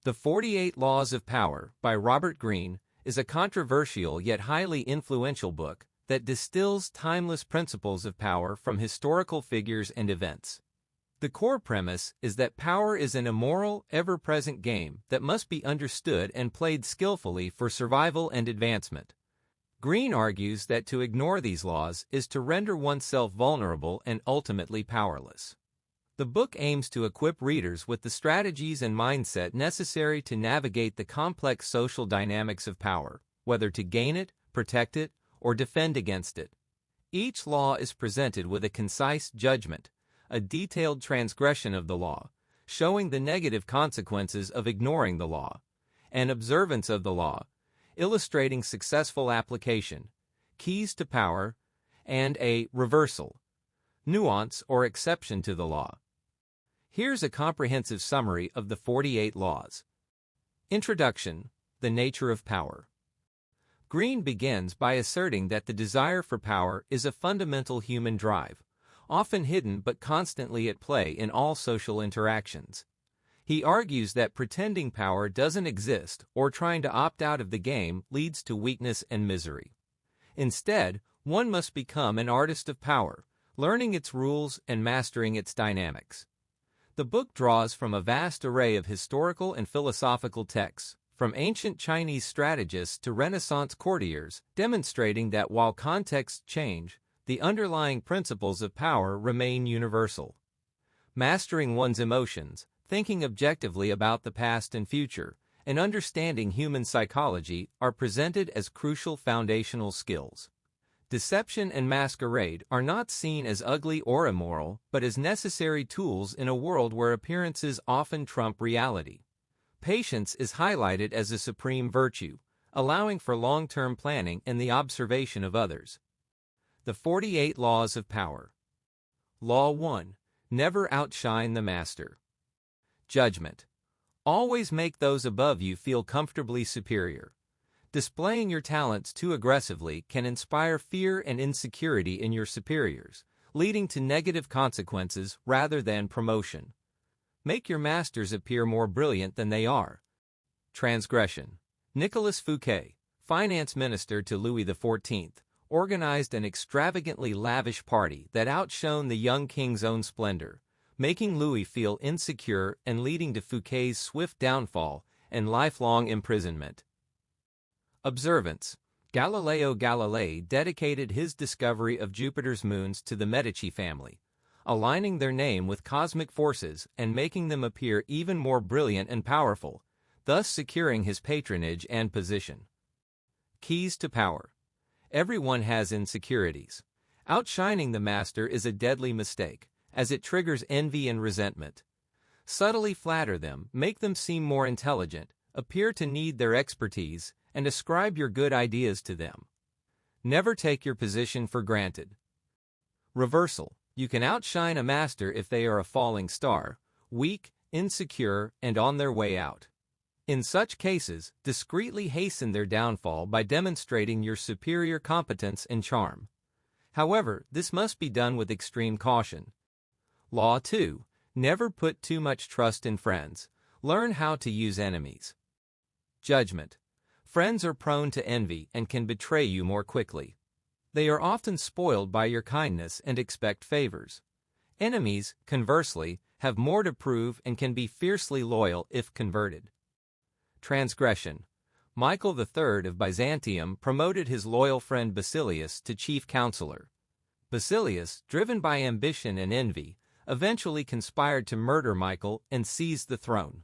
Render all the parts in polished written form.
The 48 Laws of Power by Robert Greene is a controversial yet highly influential book that distills timeless principles of power from historical figures and events. The core premise is that power is an immoral, ever-present game that must be understood and played skillfully for survival and advancement. Greene argues that to ignore these laws is to render oneself vulnerable and ultimately powerless. The book aims to equip readers with the strategies and mindset necessary to navigate the complex social dynamics of power, whether to gain it, protect it, or defend against it. Each law is presented with a concise judgment, a detailed transgression of the law, showing the negative consequences of ignoring the law, and observance of the law, illustrating successful application, keys to power, and a reversal, nuance or exception to the law. Here's a comprehensive summary of the 48 laws. Introduction: The nature of power. Greene begins by asserting that the desire for power is a fundamental human drive, often hidden but constantly at play in all social interactions. He argues that pretending power doesn't exist or trying to opt out of the game leads to weakness and misery. Instead, one must become an artist of power, learning its rules and mastering its dynamics. The book draws from a vast array of historical and philosophical texts, from ancient Chinese strategists to Renaissance courtiers, demonstrating that while contexts change, the underlying principles of power remain universal. Mastering one's emotions, thinking objectively about the past and future, and understanding human psychology are presented as crucial foundational skills. Deception and masquerade are not seen as ugly or immoral, but as necessary tools in a world where appearances often trump reality. Patience is highlighted as a supreme virtue, allowing for long-term planning and the observation of others. The 48 Laws of Power. Law 1. Never outshine the master. Judgment. Always make those above you feel comfortably superior. Displaying your talents too aggressively can inspire fear and insecurity in your superiors, leading to negative consequences rather than promotion. Make your masters appear more brilliant than they are. Transgression. Nicolas Fouquet, finance minister to Louis XIV, organized an extravagantly lavish party that outshone the young king's own splendor, making Louis feel insecure and leading to Fouquet's swift downfall and lifelong imprisonment. Observance. Galileo Galilei dedicated his discovery of Jupiter's moons to the Medici family, aligning their name with cosmic forces and making them appear even more brilliant and powerful, thus securing his patronage and position. Keys to power. Everyone has insecurities. Outshining the master is a deadly mistake, as it triggers envy and resentment. Subtly flatter them, make them seem more intelligent, appear to need their expertise, and ascribe your good ideas to them. Never take your position for granted. Reversal. You can outshine a master if they are a falling star, weak, insecure, and on their way out. In such cases, discreetly hasten their downfall by demonstrating your superior competence and charm. However, this must be done with extreme caution. Law 2. Never put too much trust in friends. Learn how to use enemies. Judgment. Friends are prone to envy and can betray you more quickly. They are often spoiled by your kindness and expect favors. Enemies, conversely, have more to prove and can be fiercely loyal if converted. Transgression. Michael III of Byzantium promoted his loyal friend Basilius to chief counselor. Basilius, driven by ambition and envy, eventually conspired to murder Michael and seize the throne.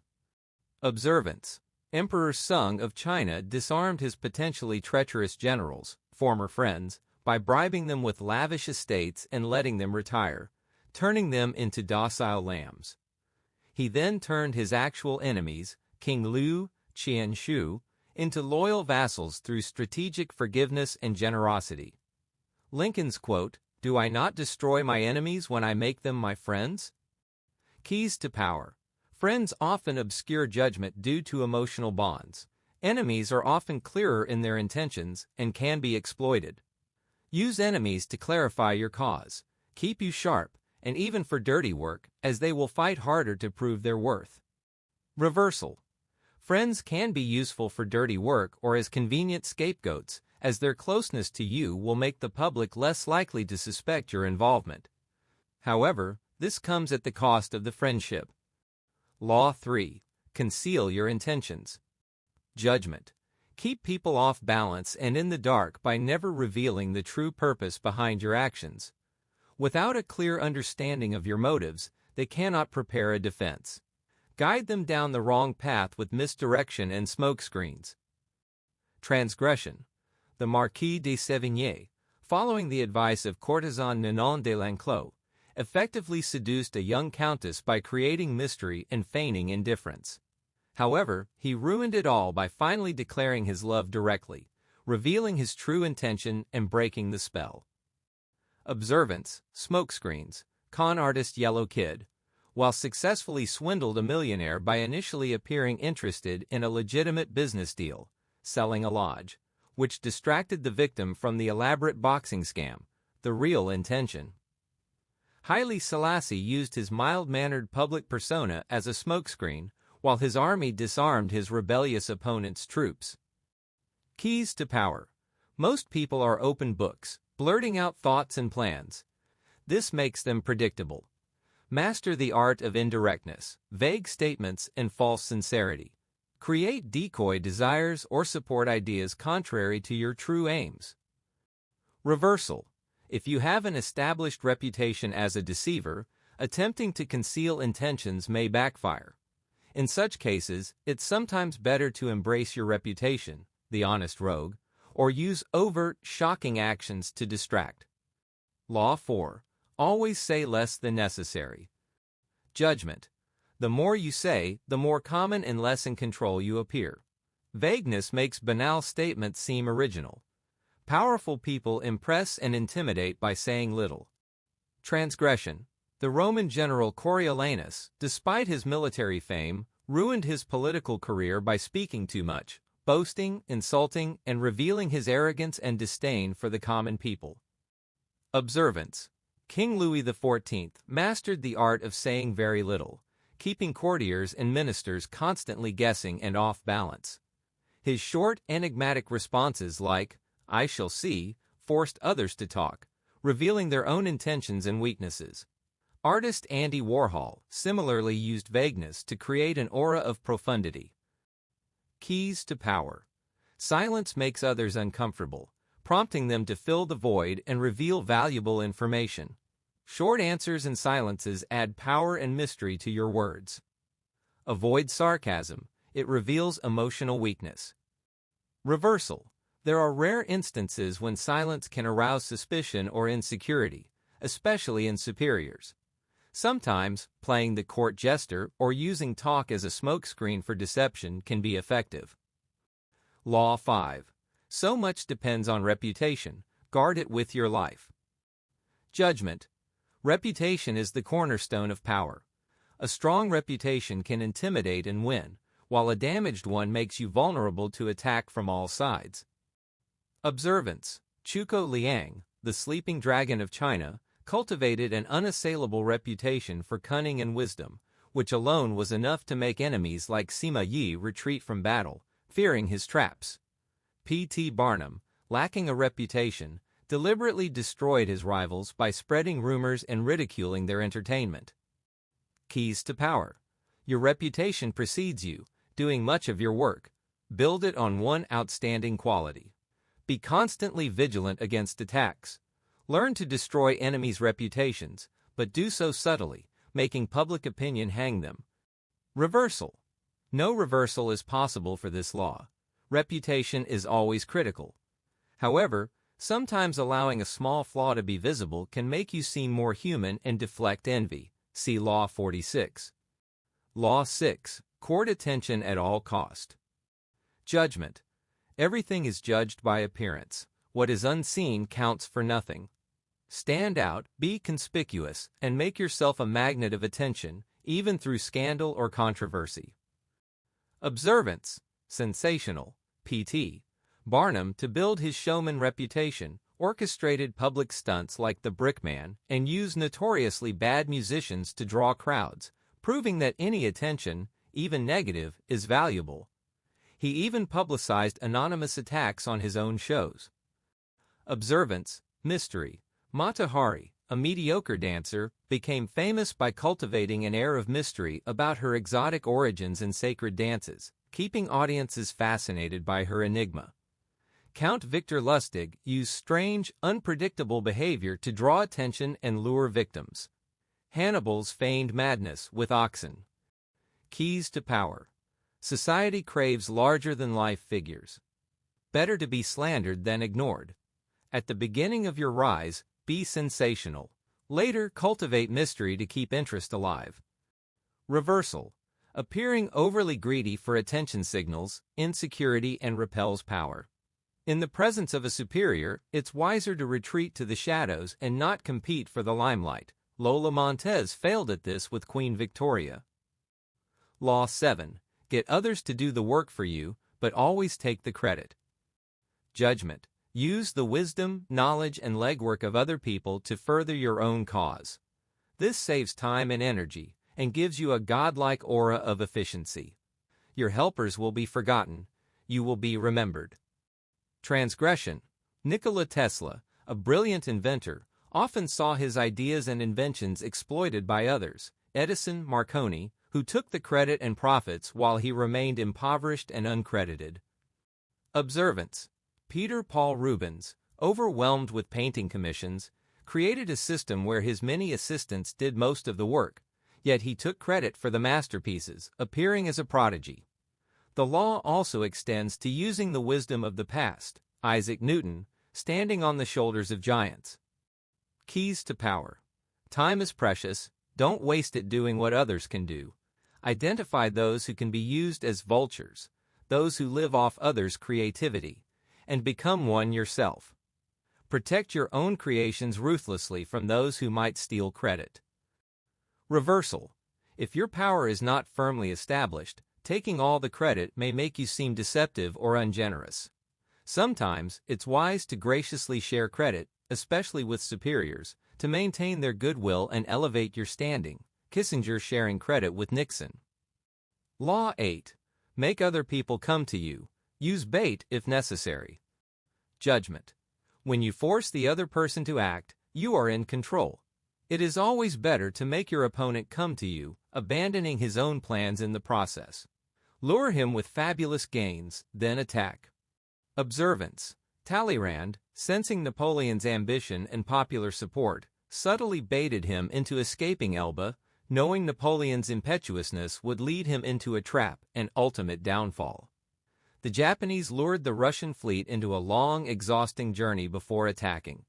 Observance. Emperor Sung of China disarmed his potentially treacherous generals, former friends, by bribing them with lavish estates and letting them retire, turning them into docile lambs. He then turned his actual enemies, King Liu Qianshu, into loyal vassals through strategic forgiveness and generosity. Lincoln's quote, "Do I not destroy my enemies when I make them my friends?" Keys to power. Friends often obscure judgment due to emotional bonds. Enemies are often clearer in their intentions and can be exploited. Use enemies to clarify your cause, keep you sharp, and even for dirty work, as they will fight harder to prove their worth. Reversal. Friends can be useful for dirty work or as convenient scapegoats, as their closeness to you will make the public less likely to suspect your involvement. However, this comes at the cost of the friendship. Law 3. Conceal your intentions. Judgment. Keep people off balance and in the dark by never revealing the true purpose behind your actions. Without a clear understanding of your motives, they cannot prepare a defense. Guide them down the wrong path with misdirection and smokescreens. Transgression. The Marquis de Sévigné, following the advice of courtesan Ninon de L'Enclos, effectively seduced a young countess by creating mystery and feigning indifference. However, he ruined it all by finally declaring his love directly, revealing his true intention and breaking the spell. Observance, smokescreens, con artist Yellow Kid, while successfully swindled a millionaire by initially appearing interested in a legitimate business deal, selling a lodge, which distracted the victim from the elaborate boxing scam, the real intention. Haile Selassie used his mild-mannered public persona as a smokescreen, while his army disarmed his rebellious opponent's troops. Keys to power. Most people are open books, blurting out thoughts and plans. This makes them predictable. Master the art of indirectness, vague statements, and false sincerity. Create decoy desires or support ideas contrary to your true aims. Reversal. If you have an established reputation as a deceiver, attempting to conceal intentions may backfire. In such cases, it's sometimes better to embrace your reputation, the honest rogue, or use overt, shocking actions to distract. Law 4. Always say less than necessary. Judgment. The more you say, the more common and less in control you appear. Vagueness makes banal statements seem original. Powerful people impress and intimidate by saying little. Transgression. The Roman general Coriolanus, despite his military fame, ruined his political career by speaking too much, boasting, insulting, and revealing his arrogance and disdain for the common people. Observance. King Louis XIV mastered the art of saying very little, keeping courtiers and ministers constantly guessing and off balance. His short, enigmatic responses like, "I shall see," forced others to talk, revealing their own intentions and weaknesses. Artist Andy Warhol similarly used vagueness to create an aura of profundity. Keys to power. Silence makes others uncomfortable, prompting them to fill the void and reveal valuable information. Short answers and silences add power and mystery to your words. Avoid sarcasm. It reveals emotional weakness. Reversal. There are rare instances when silence can arouse suspicion or insecurity, especially in superiors. Sometimes, playing the court jester or using talk as a smokescreen for deception can be effective. Law 5. So much depends on reputation. Guard it with your life. Judgment. Reputation is the cornerstone of power. A strong reputation can intimidate and win, while a damaged one makes you vulnerable to attack from all sides. Observance. Zhuge Liang, the sleeping dragon of China, cultivated an unassailable reputation for cunning and wisdom, which alone was enough to make enemies like Sima Yi retreat from battle, fearing his traps. P.T. Barnum, lacking a reputation, deliberately destroyed his rivals by spreading rumors and ridiculing their entertainment. Keys to power. Your reputation precedes you, doing much of your work. Build it on one outstanding quality. Be constantly vigilant against attacks. Learn to destroy enemies' reputations, but do so subtly, making public opinion hang them. Reversal. No reversal is possible for this law. Reputation is always critical. However, sometimes allowing a small flaw to be visible can make you seem more human and deflect envy. See Law 46. Law 6. Court attention at all cost. Judgment. Everything is judged by appearance. What is unseen counts for nothing. Stand out, be conspicuous, and make yourself a magnet of attention, even through scandal or controversy. Observance. Sensational. P.T. Barnum, to build his showman reputation, orchestrated public stunts like the Brickman and used notoriously bad musicians to draw crowds, proving that any attention, even negative, is valuable. He even publicized anonymous attacks on his own shows. Observance, mystery. Mata Hari, a mediocre dancer, became famous by cultivating an air of mystery about her exotic origins and sacred dances, keeping audiences fascinated by her enigma. Count Victor Lustig used strange, unpredictable behavior to draw attention and lure victims. Hannibal's feigned madness with oxen. Keys to power. Society craves larger-than-life figures. Better to be slandered than ignored. At the beginning of your rise, be sensational. Later, cultivate mystery to keep interest alive. Reversal. Appearing overly greedy for attention signals insecurity and repels power. In the presence of a superior, it's wiser to retreat to the shadows and not compete for the limelight. Lola Montez failed at this with Queen Victoria. Law 7. Get others to do the work for you, but always take the credit. Judgment. Use the wisdom, knowledge, and legwork of other people to further your own cause. This saves time and energy, and gives you a godlike aura of efficiency. Your helpers will be forgotten. You will be remembered. Transgression. Nikola Tesla, a brilliant inventor, often saw his ideas and inventions exploited by others. Edison, Marconi, who took the credit and profits while he remained impoverished and uncredited. Observance. Peter Paul Rubens, overwhelmed with painting commissions, created a system where his many assistants did most of the work, yet he took credit for the masterpieces, appearing as a prodigy. The law also extends to using the wisdom of the past. Isaac Newton, standing on the shoulders of giants. Keys to power. Time is precious. Don't waste it doing what others can do. Identify those who can be used as vultures, those who live off others' creativity, and become one yourself. Protect your own creations ruthlessly from those who might steal credit. Reversal. If your power is not firmly established, taking all the credit may make you seem deceptive or ungenerous. Sometimes, it's wise to graciously share credit, especially with superiors, to maintain their goodwill and elevate your standing. Kissinger sharing credit with Nixon. Law 8. Make other people come to you. Use bait if necessary. Judgment. When you force the other person to act, you are in control. It is always better to make your opponent come to you, abandoning his own plans in the process. Lure him with fabulous gains, then attack. Observance. Talleyrand, sensing Napoleon's ambition and popular support, subtly baited him into escaping Elba, knowing Napoleon's impetuousness would lead him into a trap and ultimate downfall. The Japanese lured the Russian fleet into a long, exhausting journey before attacking.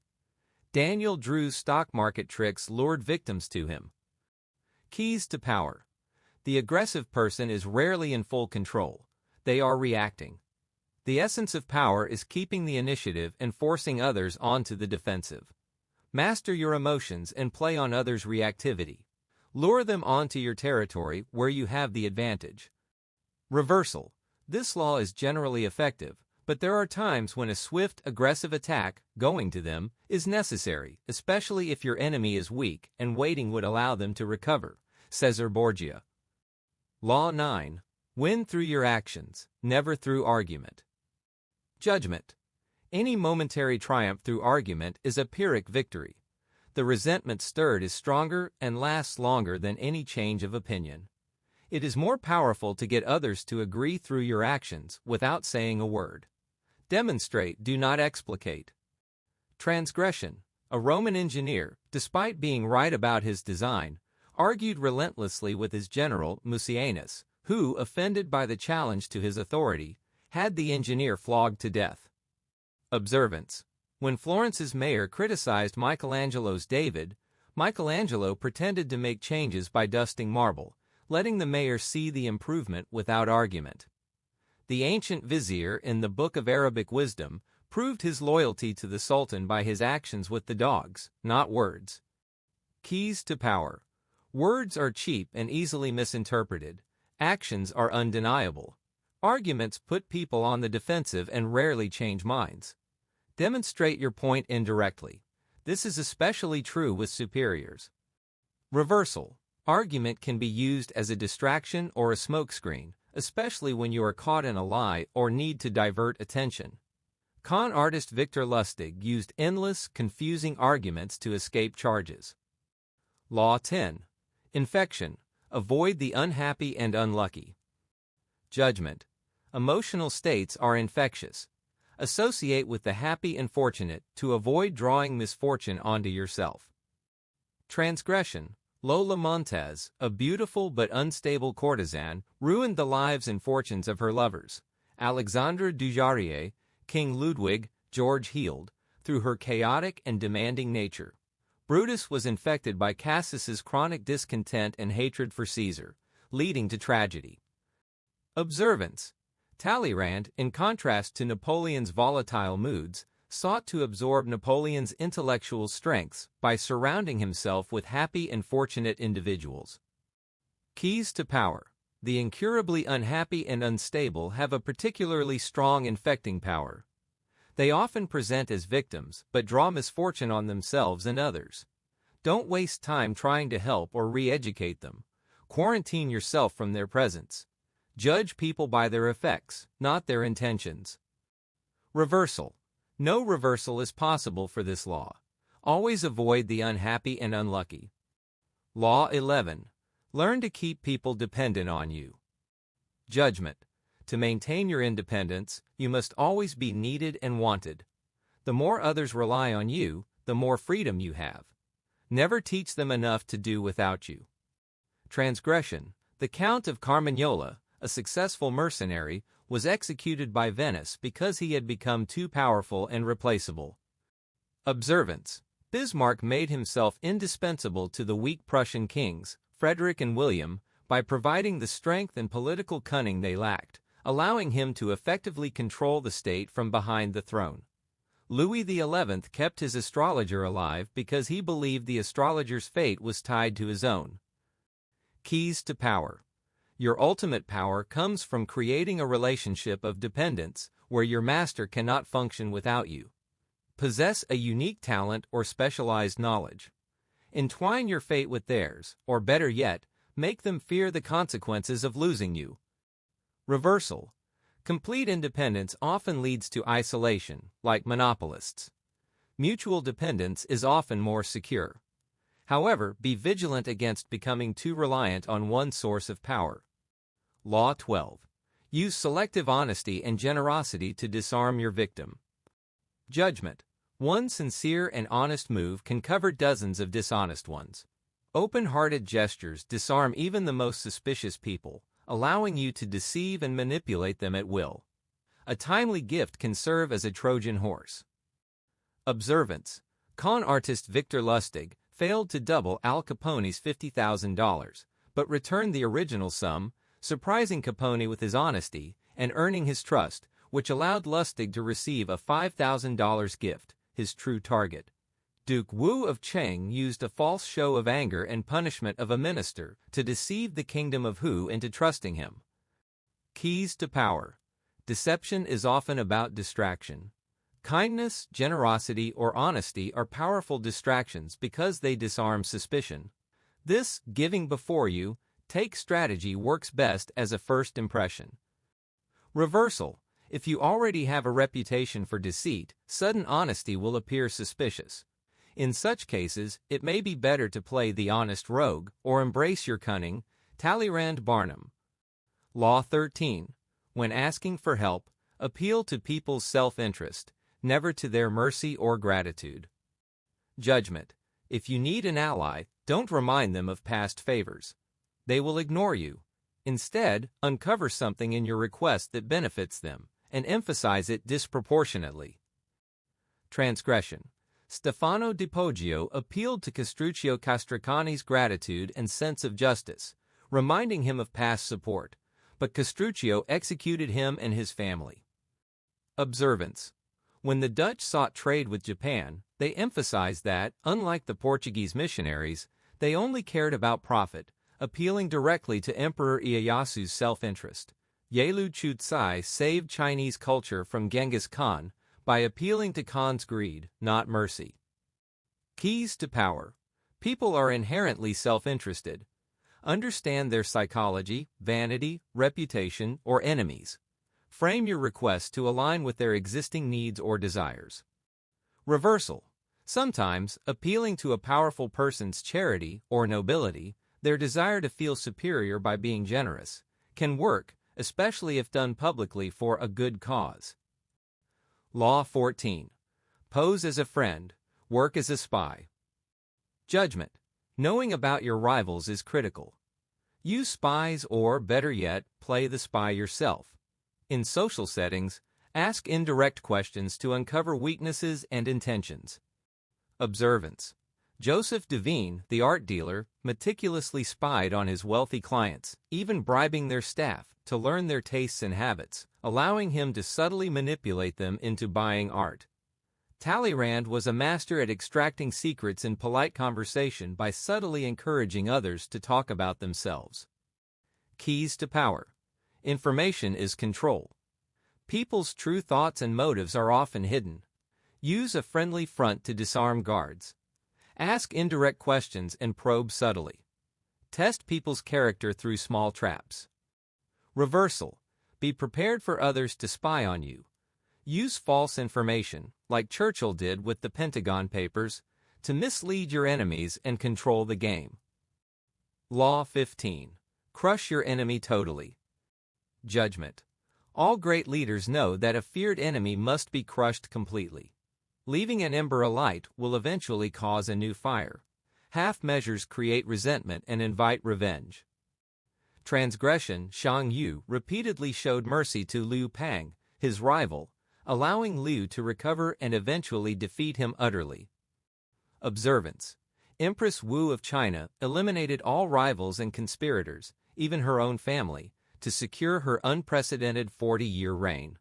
Daniel Drew's stock market tricks lured victims to him. Keys to power. The aggressive person is rarely in full control. They are reacting. The essence of power is keeping the initiative and forcing others onto the defensive. Master your emotions and play on others' reactivity. Lure them onto your territory where you have the advantage. Reversal. This law is generally effective, but there are times when a swift, aggressive attack, going to them, is necessary, especially if your enemy is weak and waiting would allow them to recover. Cesar Borgia. Law 9. Win through your actions, never through argument. Judgment. Any momentary triumph through argument is a Pyrrhic victory. The resentment stirred is stronger and lasts longer than any change of opinion. It is more powerful to get others to agree through your actions without saying a word. Demonstrate, do not explicate. Transgression. A Roman engineer, despite being right about his design, argued relentlessly with his general, Mucianus, who, offended by the challenge to his authority, had the engineer flogged to death. Observance. When Florence's mayor criticized Michelangelo's David, Michelangelo pretended to make changes by dusting marble, letting the mayor see the improvement without argument. The ancient vizier in the Book of Arabic Wisdom proved his loyalty to the Sultan by his actions with the dogs, not words. Keys to power. Words are cheap and easily misinterpreted. Actions are undeniable. Arguments put people on the defensive and rarely change minds. Demonstrate your point indirectly. This is especially true with superiors. Reversal. Argument can be used as a distraction or a smokescreen, especially when you are caught in a lie or need to divert attention. Con artist Victor Lustig used endless, confusing arguments to escape charges. Law 10. Infection. Avoid the unhappy and unlucky. Judgment. Emotional states are infectious. Associate with the happy and fortunate to avoid drawing misfortune onto yourself. Transgression. Lola Montez, a beautiful but unstable courtesan, ruined the lives and fortunes of her lovers, Alexandre Dujarrier, King Ludwig, George Heald, through her chaotic and demanding nature. Brutus was infected by Cassius's chronic discontent and hatred for Caesar, leading to tragedy. Observance. Talleyrand, in contrast to Napoleon's volatile moods, sought to absorb Napoleon's intellectual strengths by surrounding himself with happy and fortunate individuals. Keys to power. The incurably unhappy and unstable have a particularly strong infecting power. They often present as victims, but draw misfortune on themselves and others. Don't waste time trying to help or re-educate them. Quarantine yourself from their presence. Judge people by their effects, not their intentions. Reversal. No reversal is possible for this law. Always avoid the unhappy and unlucky. Law 11. Learn to keep people dependent on you. Judgment. To maintain your independence, you must always be needed and wanted. The more others rely on you, the more freedom you have. Never teach them enough to do without you. Transgression. The Count of Carmagnola, a successful mercenary, was executed by Venice because he had become too powerful and replaceable. Observance. Bismarck made himself indispensable to the weak Prussian kings, Frederick and William, by providing the strength and political cunning they lacked, allowing him to effectively control the state from behind the throne. Louis XI kept his astrologer alive because he believed the astrologer's fate was tied to his own. Keys to power. Your ultimate power comes from creating a relationship of dependence where your master cannot function without you. Possess a unique talent or specialized knowledge. Entwine your fate with theirs, or better yet, make them fear the consequences of losing you. Reversal. Complete independence often leads to isolation, like monopolists. Mutual dependence is often more secure. However, be vigilant against becoming too reliant on one source of power. Law 12. Use selective honesty and generosity to disarm your victim. Judgment. One sincere and honest move can cover dozens of dishonest ones. Open-hearted gestures disarm even the most suspicious people, allowing you to deceive and manipulate them at will. A timely gift can serve as a Trojan horse. Observance. Con artist Victor Lustig failed to double Al Capone's $50,000, but returned the original sum, surprising Capone with his honesty and earning his trust, which allowed Lustig to receive a $5,000 gift, his true target. Duke Wu of Cheng used a false show of anger and punishment of a minister to deceive the kingdom of Hu into trusting him. Keys to power. Deception is often about distraction. Kindness, generosity, or honesty are powerful distractions because they disarm suspicion. This giving before you take strategy works best as a first impression. Reversal. If you already have a reputation for deceit, sudden honesty will appear suspicious. In such cases, it may be better to play the honest rogue or embrace your cunning. Talleyrand Barnum. Law 13. When asking for help, appeal to people's self-interest, never to their mercy or gratitude. Judgment. If you need an ally, don't remind them of past favors. They will ignore you. Instead, uncover something in your request that benefits them, and emphasize it disproportionately. Transgression. Stefano di Poggio appealed to Castruccio Castracani's gratitude and sense of justice, reminding him of past support, but Castruccio executed him and his family. Observance. When the Dutch sought trade with Japan, they emphasized that, unlike the Portuguese missionaries, they only cared about profit, appealing directly to Emperor Ieyasu's self-interest. Yelu Chutsai saved Chinese culture from Genghis Khan by appealing to Khan's greed, not mercy. Keys to power. People are inherently self-interested. Understand their psychology, vanity, reputation, or enemies. Frame your request to align with their existing needs or desires. Reversal. Sometimes, appealing to a powerful person's charity or nobility, their desire to feel superior by being generous, can work, especially if done publicly for a good cause. Law 14. Pose as a friend, work as a spy. Judgment. Knowing about your rivals is critical. Use spies or, better yet, play the spy yourself. In social settings, ask indirect questions to uncover weaknesses and intentions. Observance. Joseph Devine, the art dealer, meticulously spied on his wealthy clients, even bribing their staff to learn their tastes and habits, allowing him to subtly manipulate them into buying art. Talleyrand was a master at extracting secrets in polite conversation by subtly encouraging others to talk about themselves. Keys to power. Information is control. People's true thoughts and motives are often hidden. Use a friendly front to disarm guards. Ask indirect questions and probe subtly. Test people's character through small traps. Reversal. Be prepared for others to spy on you. Use false information, like Churchill did with the Pentagon Papers, to mislead your enemies and control the game. Law 15. Crush your enemy totally. Judgment. All great leaders know that a feared enemy must be crushed completely. Leaving an ember alight will eventually cause a new fire. Half measures create resentment and invite revenge. Transgression. Shang Yu repeatedly showed mercy to Liu Pang, his rival, allowing Liu to recover and eventually defeat him utterly. Observance. Empress Wu of China eliminated all rivals and conspirators, even her own family, to secure her unprecedented 40-year reign.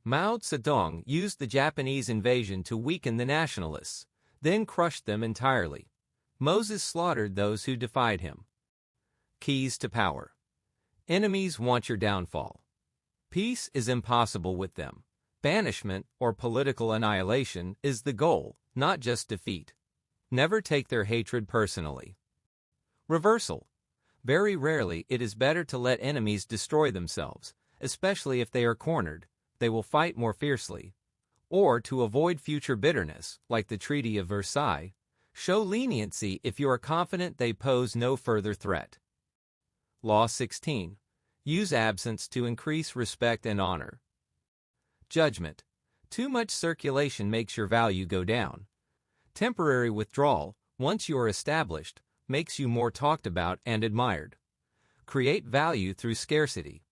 Mao Zedong used the Japanese invasion to weaken the nationalists, then crushed them entirely. Moses slaughtered those who defied him. Keys to power. Enemies want your downfall. Peace is impossible with them. Banishment or political annihilation is the goal, not just defeat. Never take their hatred personally. Reversal. Very rarely it is better to let enemies destroy themselves, especially if they are cornered. They will fight more fiercely. Or to avoid future bitterness, like the Treaty of Versailles, show leniency if you are confident they pose no further threat. Law 16. Use absence to increase respect and honor. Judgment. Too much circulation makes your value go down. Temporary withdrawal, once you are established, makes you more talked about and admired. Create value through scarcity.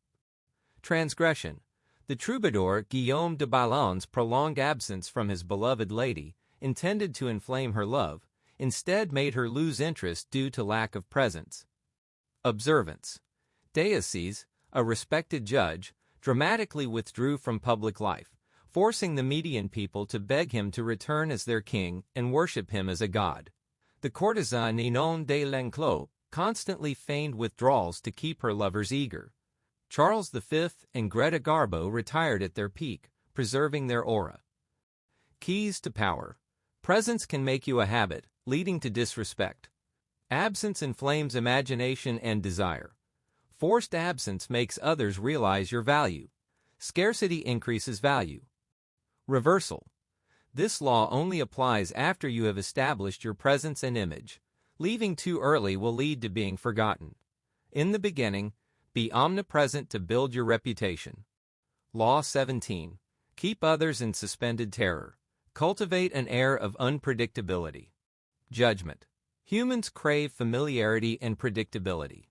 Transgression. The troubadour Guillaume de Ballon's prolonged absence from his beloved lady, intended to inflame her love, instead made her lose interest due to lack of presence. Observance. Deaces, a respected judge, dramatically withdrew from public life, forcing the median people to beg him to return as their king and worship him as a god. The courtesan Ninon de L'Enclos constantly feigned withdrawals to keep her lovers eager. Charles V and Greta Garbo retired at their peak, preserving their aura. Keys to power. Presence can make you a habit, leading to disrespect. Absence inflames imagination and desire. Forced absence makes others realize your value. Scarcity increases value. Reversal. This law only applies after you have established your presence and image. Leaving too early will lead to being forgotten. In the beginning, be omnipresent to build your reputation. Law 17. Keep others in suspended terror. Cultivate an air of unpredictability. Judgment. Humans crave familiarity and predictability.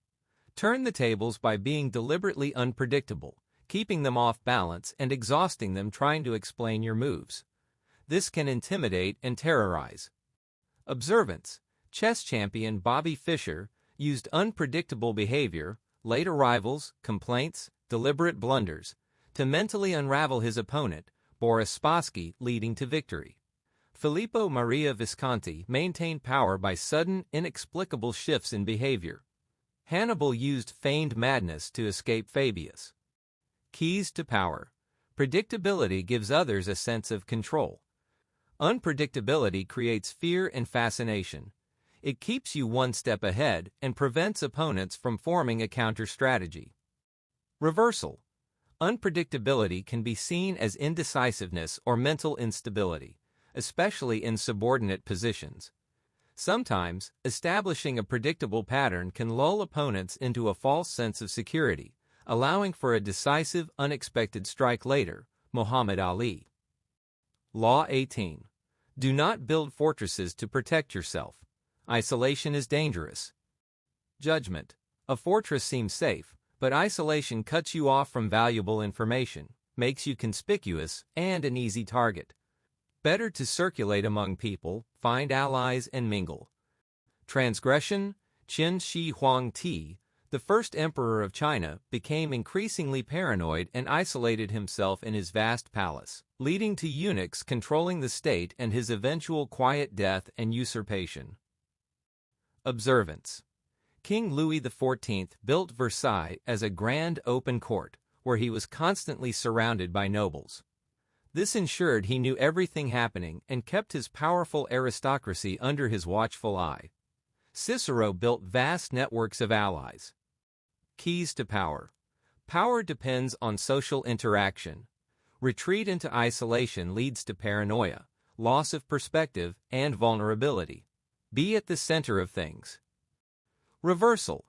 Turn the tables by being deliberately unpredictable, keeping them off balance and exhausting them trying to explain your moves. This can intimidate and terrorize. Observance. Chess champion Bobby Fischer used unpredictable behavior, late arrivals, complaints, deliberate blunders, to mentally unravel his opponent, Boris Spassky, leading to victory. Filippo Maria Visconti maintained power by sudden, inexplicable shifts in behavior. Hannibal used feigned madness to escape Fabius. Keys to power. Predictability gives others a sense of control. Unpredictability creates fear and fascination. It keeps you one step ahead and prevents opponents from forming a counter-strategy. Reversal. Unpredictability can be seen as indecisiveness or mental instability, especially in subordinate positions. Sometimes, establishing a predictable pattern can lull opponents into a false sense of security, allowing for a decisive, unexpected strike later. Muhammad Ali. Law 18. Do not build fortresses to protect yourself. Isolation is dangerous. Judgment. A fortress seems safe, but isolation cuts you off from valuable information, makes you conspicuous, and an easy target. Better to circulate among people, find allies, and mingle. Transgression. Qin Shi Huangdi, the first emperor of China, became increasingly paranoid and isolated himself in his vast palace, leading to eunuchs controlling the state and his eventual quiet death and usurpation. Observance. King Louis XIV built Versailles as a grand open court, where he was constantly surrounded by nobles. This ensured he knew everything happening and kept his powerful aristocracy under his watchful eye. Cicero built vast networks of allies. Keys to power. Power depends on social interaction. Retreat into isolation leads to paranoia, loss of perspective, and vulnerability. Be at the center of things. Reversal.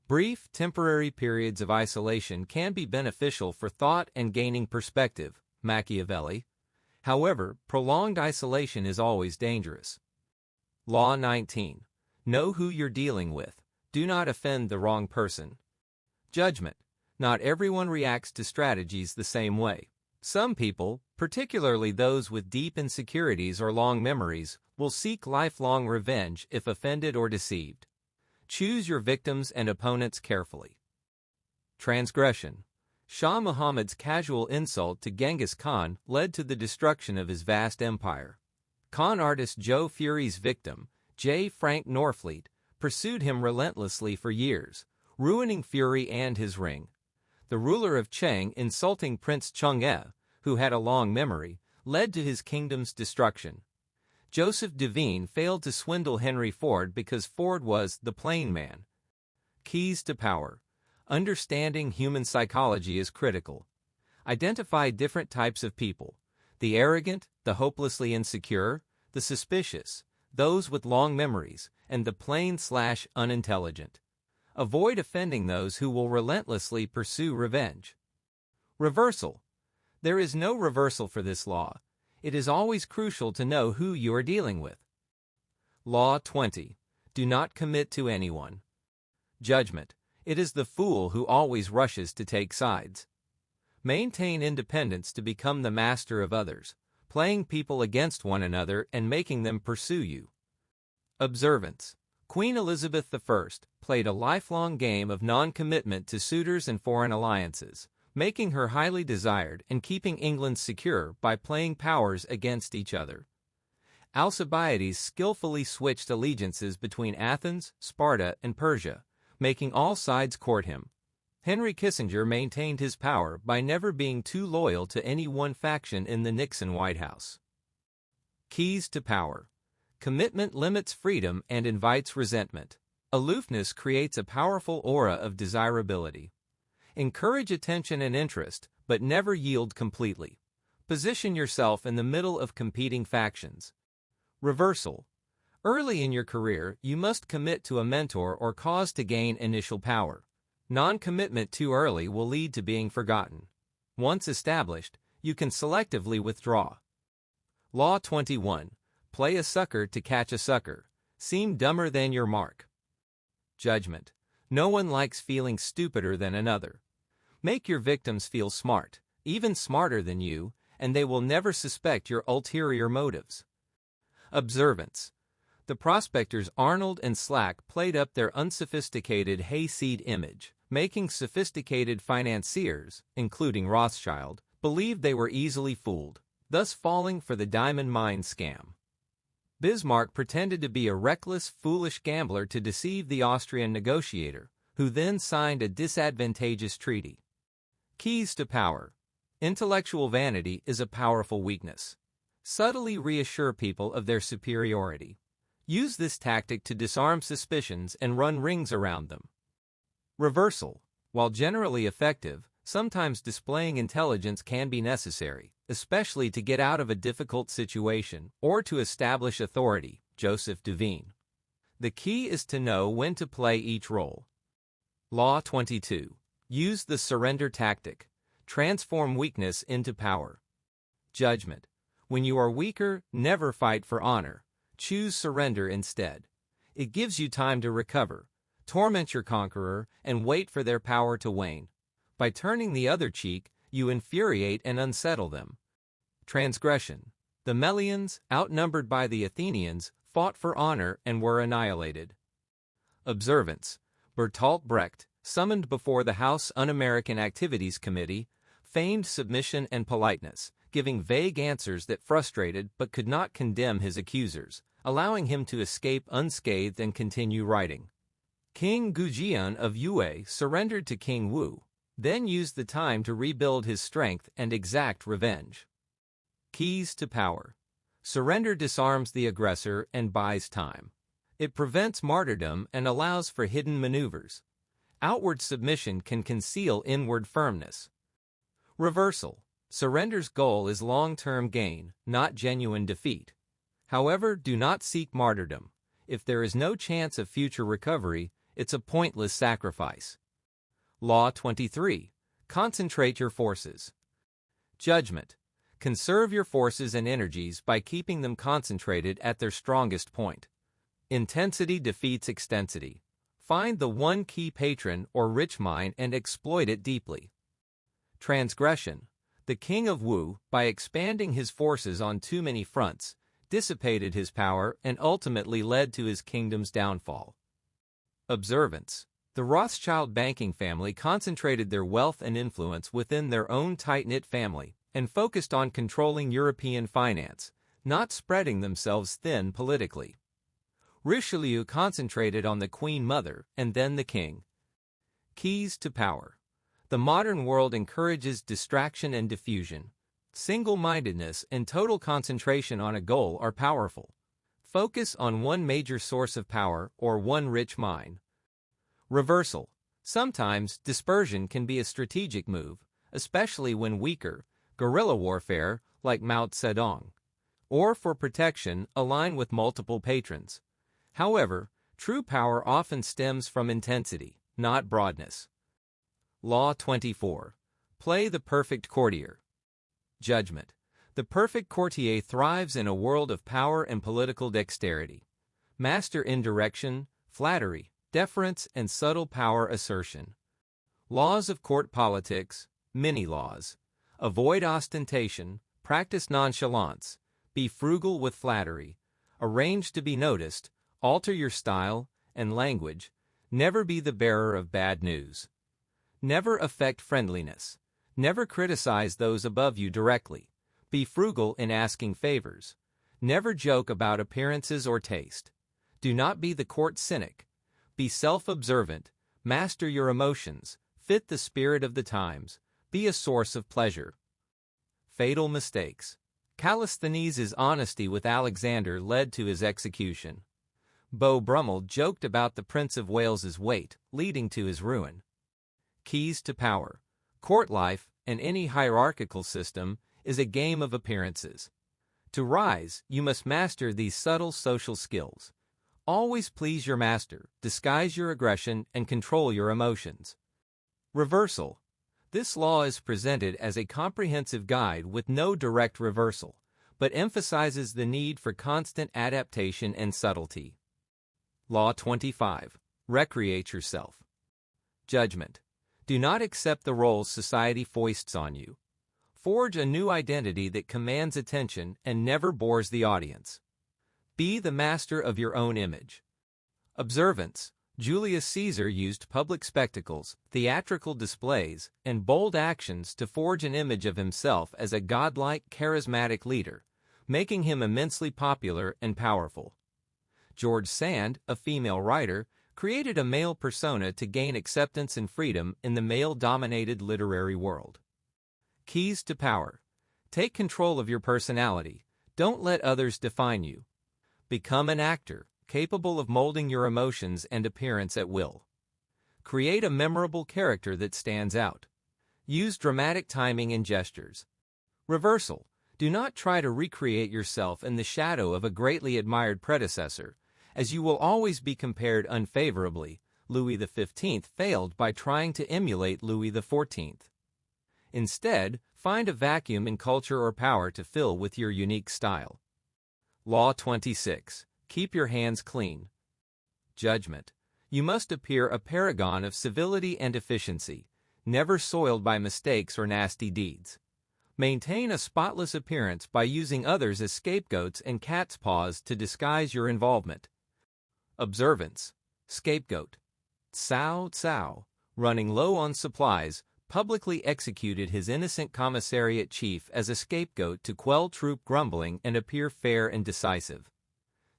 Brief, temporary periods of isolation can be beneficial for thought and gaining perspective. Machiavelli. However, prolonged isolation is always dangerous. Law 19. Know who you're dealing with. Do not offend the wrong person. Judgment. Not everyone reacts to strategies the same way. Some people, particularly those with deep insecurities or long memories, will seek lifelong revenge if offended or deceived. Choose your victims and opponents carefully. Transgression. Shah Muhammad's casual insult to Genghis Khan led to the destruction of his vast empire. Con artist Joe Fury's victim, J. Frank Norfleet, pursued him relentlessly for years, ruining Fury and his ring. The ruler of Cheng insulting Prince Chang'e, who had a long memory, led to his kingdom's destruction. Joseph Devine failed to swindle Henry Ford because Ford was the plain man. Keys to power. Understanding human psychology is critical. Identify different types of people: the arrogant, the hopelessly insecure, the suspicious, those with long memories, and the plain/unintelligent. Avoid offending those who will relentlessly pursue revenge. Reversal. There is no reversal for this law. It is always crucial to know who you are dealing with. Law 20. Do not commit to anyone. Judgment. It is the fool who always rushes to take sides. Maintain independence to become the master of others, playing people against one another and making them pursue you. Observance. Queen Elizabeth I played a lifelong game of non-commitment to suitors and foreign alliances, making her highly desired and keeping England secure by playing powers against each other. Alcibiades skillfully switched allegiances between Athens, Sparta, and Persia, making all sides court him. Henry Kissinger maintained his power by never being too loyal to any one faction in the Nixon White House. Keys to power. Commitment limits freedom and invites resentment. Aloofness creates a powerful aura of desirability. Encourage attention and interest, but never yield completely. Position yourself in the middle of competing factions. Reversal. Early in your career, you must commit to a mentor or cause to gain initial power. Non-commitment too early will lead to being forgotten. Once established, you can selectively withdraw. Law 21. Play a sucker to catch a sucker. Seem dumber than your mark. Judgment. No one likes feeling stupider than another. Make your victims feel smart, even smarter than you, and they will never suspect your ulterior motives. Observance. The prospectors Arnold and Slack played up their unsophisticated hayseed image, making sophisticated financiers, including Rothschild, believe they were easily fooled, thus falling for the diamond mine scam. Bismarck pretended to be a reckless, foolish gambler to deceive the Austrian negotiator, who then signed a disadvantageous treaty. Keys to power. Intellectual vanity is a powerful weakness. Subtly reassure people of their superiority. Use this tactic to disarm suspicions and run rings around them. Reversal. While generally effective, sometimes displaying intelligence can be necessary, especially to get out of a difficult situation or to establish authority. Joseph Devine. The key is to know when to play each role. Law 22. Use the surrender tactic. Transform weakness into power. Judgment. When you are weaker, never fight for honor. Choose surrender instead. It gives you time to recover, torment your conqueror, and wait for their power to wane. By turning the other cheek, you infuriate and unsettle them. Transgression. The Melians, outnumbered by the Athenians, fought for honor and were annihilated. Observance. Bertolt Brecht, summoned before the House Un-American Activities Committee, feigned submission and politeness, giving vague answers that frustrated but could not condemn his accusers, allowing him to escape unscathed and continue writing. King Gujian of Yue surrendered to King Wu, then used the time to rebuild his strength and exact revenge. Keys to power. Surrender disarms the aggressor and buys time. It prevents martyrdom and allows for hidden maneuvers. Outward submission can conceal inward firmness. Reversal. Surrender's goal is long-term gain, not genuine defeat. However, do not seek martyrdom. If there is no chance of future recovery, it's a pointless sacrifice. Law 23. Concentrate your forces. Judgment. Conserve your forces and energies by keeping them concentrated at their strongest point. Intensity defeats extensity. Find the one key patron or rich mine and exploit it deeply. Transgression. The king of Wu, by expanding his forces on too many fronts, dissipated his power and ultimately led to his kingdom's downfall. Observance. The Rothschild banking family concentrated their wealth and influence within their own tight-knit family and focused on controlling European finance, not spreading themselves thin politically. Richelieu concentrated on the Queen Mother and then the king. Keys to power. The modern world encourages distraction and diffusion. Single-mindedness and total concentration on a goal are powerful. Focus on one major source of power or one rich mine. Reversal. Sometimes dispersion can be a strategic move, especially when weaker, guerrilla warfare like Mao Zedong, or for protection align with multiple patrons. However, true power often stems from intensity, not broadness. Law 24. Play the perfect courtier. Judgment. The perfect courtier thrives in a world of power and political dexterity. Master indirection, flattery, deference, and subtle power assertion. Laws of court politics, mini-laws. Avoid ostentation, practice nonchalance, be frugal with flattery, arrange to be noticed, alter your style and language, never be the bearer of bad news. Never affect friendliness. Never criticize those above you directly. Be frugal in asking favors. Never joke about appearances or taste. Do not be the court cynic. Be self-observant. Master your emotions. Fit the spirit of the times. Be a source of pleasure. Fatal mistakes. Callisthenes' honesty with Alexander led to his execution. Beau Brummel joked about the Prince of Wales's weight, leading to his ruin. Keys to power. Court life, and any hierarchical system, is a game of appearances. To rise, you must master these subtle social skills. Always please your master, disguise your aggression, and control your emotions. Reversal. This law is presented as a comprehensive guide with no direct reversal, but emphasizes the need for constant adaptation and subtlety. Law 25. Recreate yourself. Judgment. Do not accept the roles society foists on you. Forge a new identity that commands attention and never bores the audience. Be the master of your own image. Observance. Julius Caesar used public spectacles, theatrical displays, and bold actions to forge an image of himself as a godlike, charismatic leader, making him immensely popular and powerful. George Sand, a female writer, created a male persona to gain acceptance and freedom in the male-dominated literary world. Keys to power. Take control of your personality. Don't let others define you. Become an actor. capable of molding your emotions and appearance at will. Create a memorable character that stands out. Use dramatic timing and gestures. Reversal. Do not try to recreate yourself in the shadow of a greatly admired predecessor, as you will always be compared unfavorably. Louis XV failed by trying to emulate Louis XIV. Instead, find a vacuum in culture or power to fill with your unique style. Law 26. Keep your hands clean. Judgment. You must appear a paragon of civility and efficiency, never soiled by mistakes or nasty deeds. Maintain a spotless appearance by using others as scapegoats and cat's paws to disguise your involvement. Observance. Scapegoat. Cao Cao, running low on supplies, publicly executed his innocent commissariat chief as a scapegoat to quell troop grumbling and appear fair and decisive.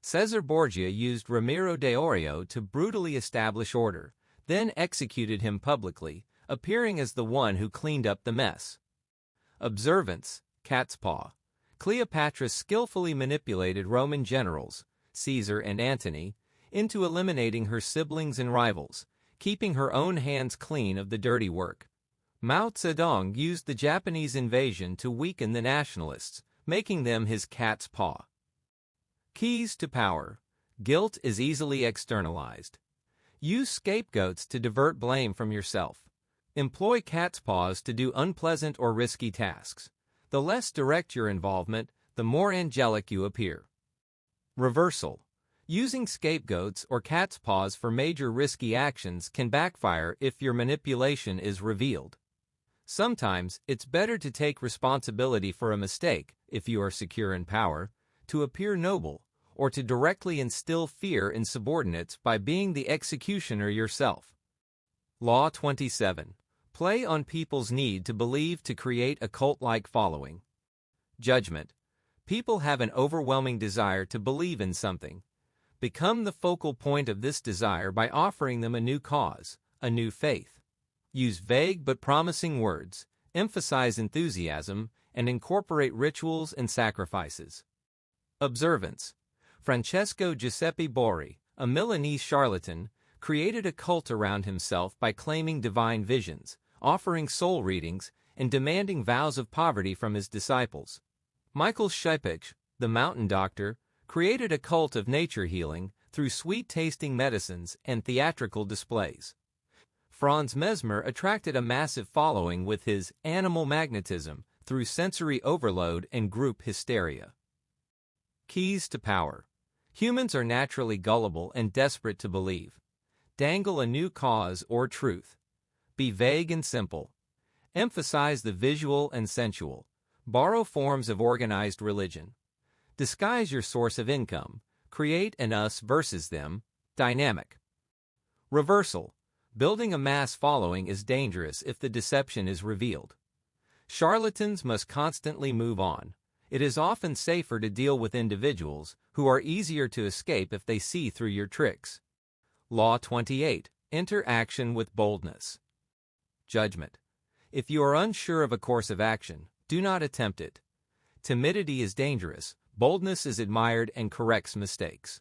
Cesar Borgia used Ramiro de Orio to brutally establish order, then executed him publicly, appearing as the one who cleaned up the mess. Observance. Cat's paw. Cleopatra skillfully manipulated Roman generals, Caesar and Antony, into eliminating her siblings and rivals, keeping her own hands clean of the dirty work. Mao Zedong used the Japanese invasion to weaken the nationalists, making them his cat's paw. Keys to power. Guilt is easily externalized. Use scapegoats to divert blame from yourself. Employ cat's paws to do unpleasant or risky tasks. The less direct your involvement, the more angelic you appear. Reversal. Using scapegoats or cat's paws for major risky actions can backfire if your manipulation is revealed. Sometimes, it's better to take responsibility for a mistake, if you are secure in power, to appear noble, or to directly instill fear in subordinates by being the executioner yourself. Law 27. Play on people's need to believe to create a cult-like following. Judgment. People have an overwhelming desire to believe in something. Become the focal point of this desire by offering them a new cause, a new faith. Use vague but promising words, emphasize enthusiasm, and incorporate rituals and sacrifices. Observance. Francesco Giuseppe Borri, a Milanese charlatan, created a cult around himself by claiming divine visions, offering soul readings, and demanding vows of poverty from his disciples. Michael Schipich, the mountain doctor, created a cult of nature healing through sweet-tasting medicines and theatrical displays. Franz Mesmer attracted a massive following with his animal magnetism through sensory overload and group hysteria. Keys to power. Humans are naturally gullible and desperate to believe. Dangle a new cause or truth. Be vague and simple. Emphasize the visual and sensual. Borrow forms of organized religion. Disguise your source of income. Create an us versus them dynamic. Reversal. Building a mass following is dangerous if the deception is revealed. Charlatans must constantly move on. It is often safer to deal with individuals who are easier to escape if they see through your tricks. Law 28. Enter action with boldness. Judgment. If you are unsure of a course of action, do not attempt it. Timidity is dangerous. Boldness is admired and corrects mistakes.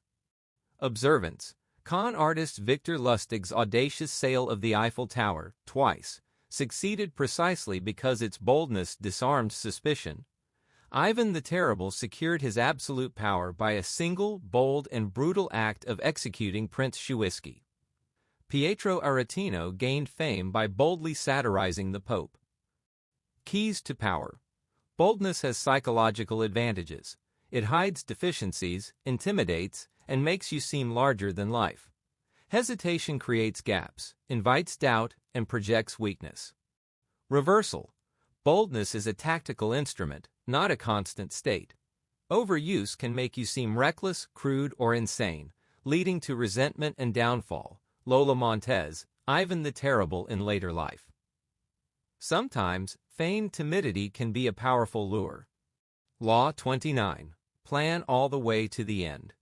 Observance. Con artist Victor Lustig's audacious sale of the Eiffel Tower, twice, succeeded precisely because its boldness disarmed suspicion. Ivan the Terrible secured his absolute power by a single, bold, and brutal act of executing Prince Shuisky. Pietro Aretino gained fame by boldly satirizing the Pope. Keys to power. Boldness has psychological advantages. It hides deficiencies, intimidates, and makes you seem larger than life. Hesitation creates gaps, invites doubt, and projects weakness. Reversal. Boldness is a tactical instrument, not a constant state. Overuse can make you seem reckless, crude, or insane, leading to resentment and downfall. Lola Montez, Ivan the Terrible in later life. Sometimes, feigned timidity can be a powerful lure. Law 29. Plan all the way to the end.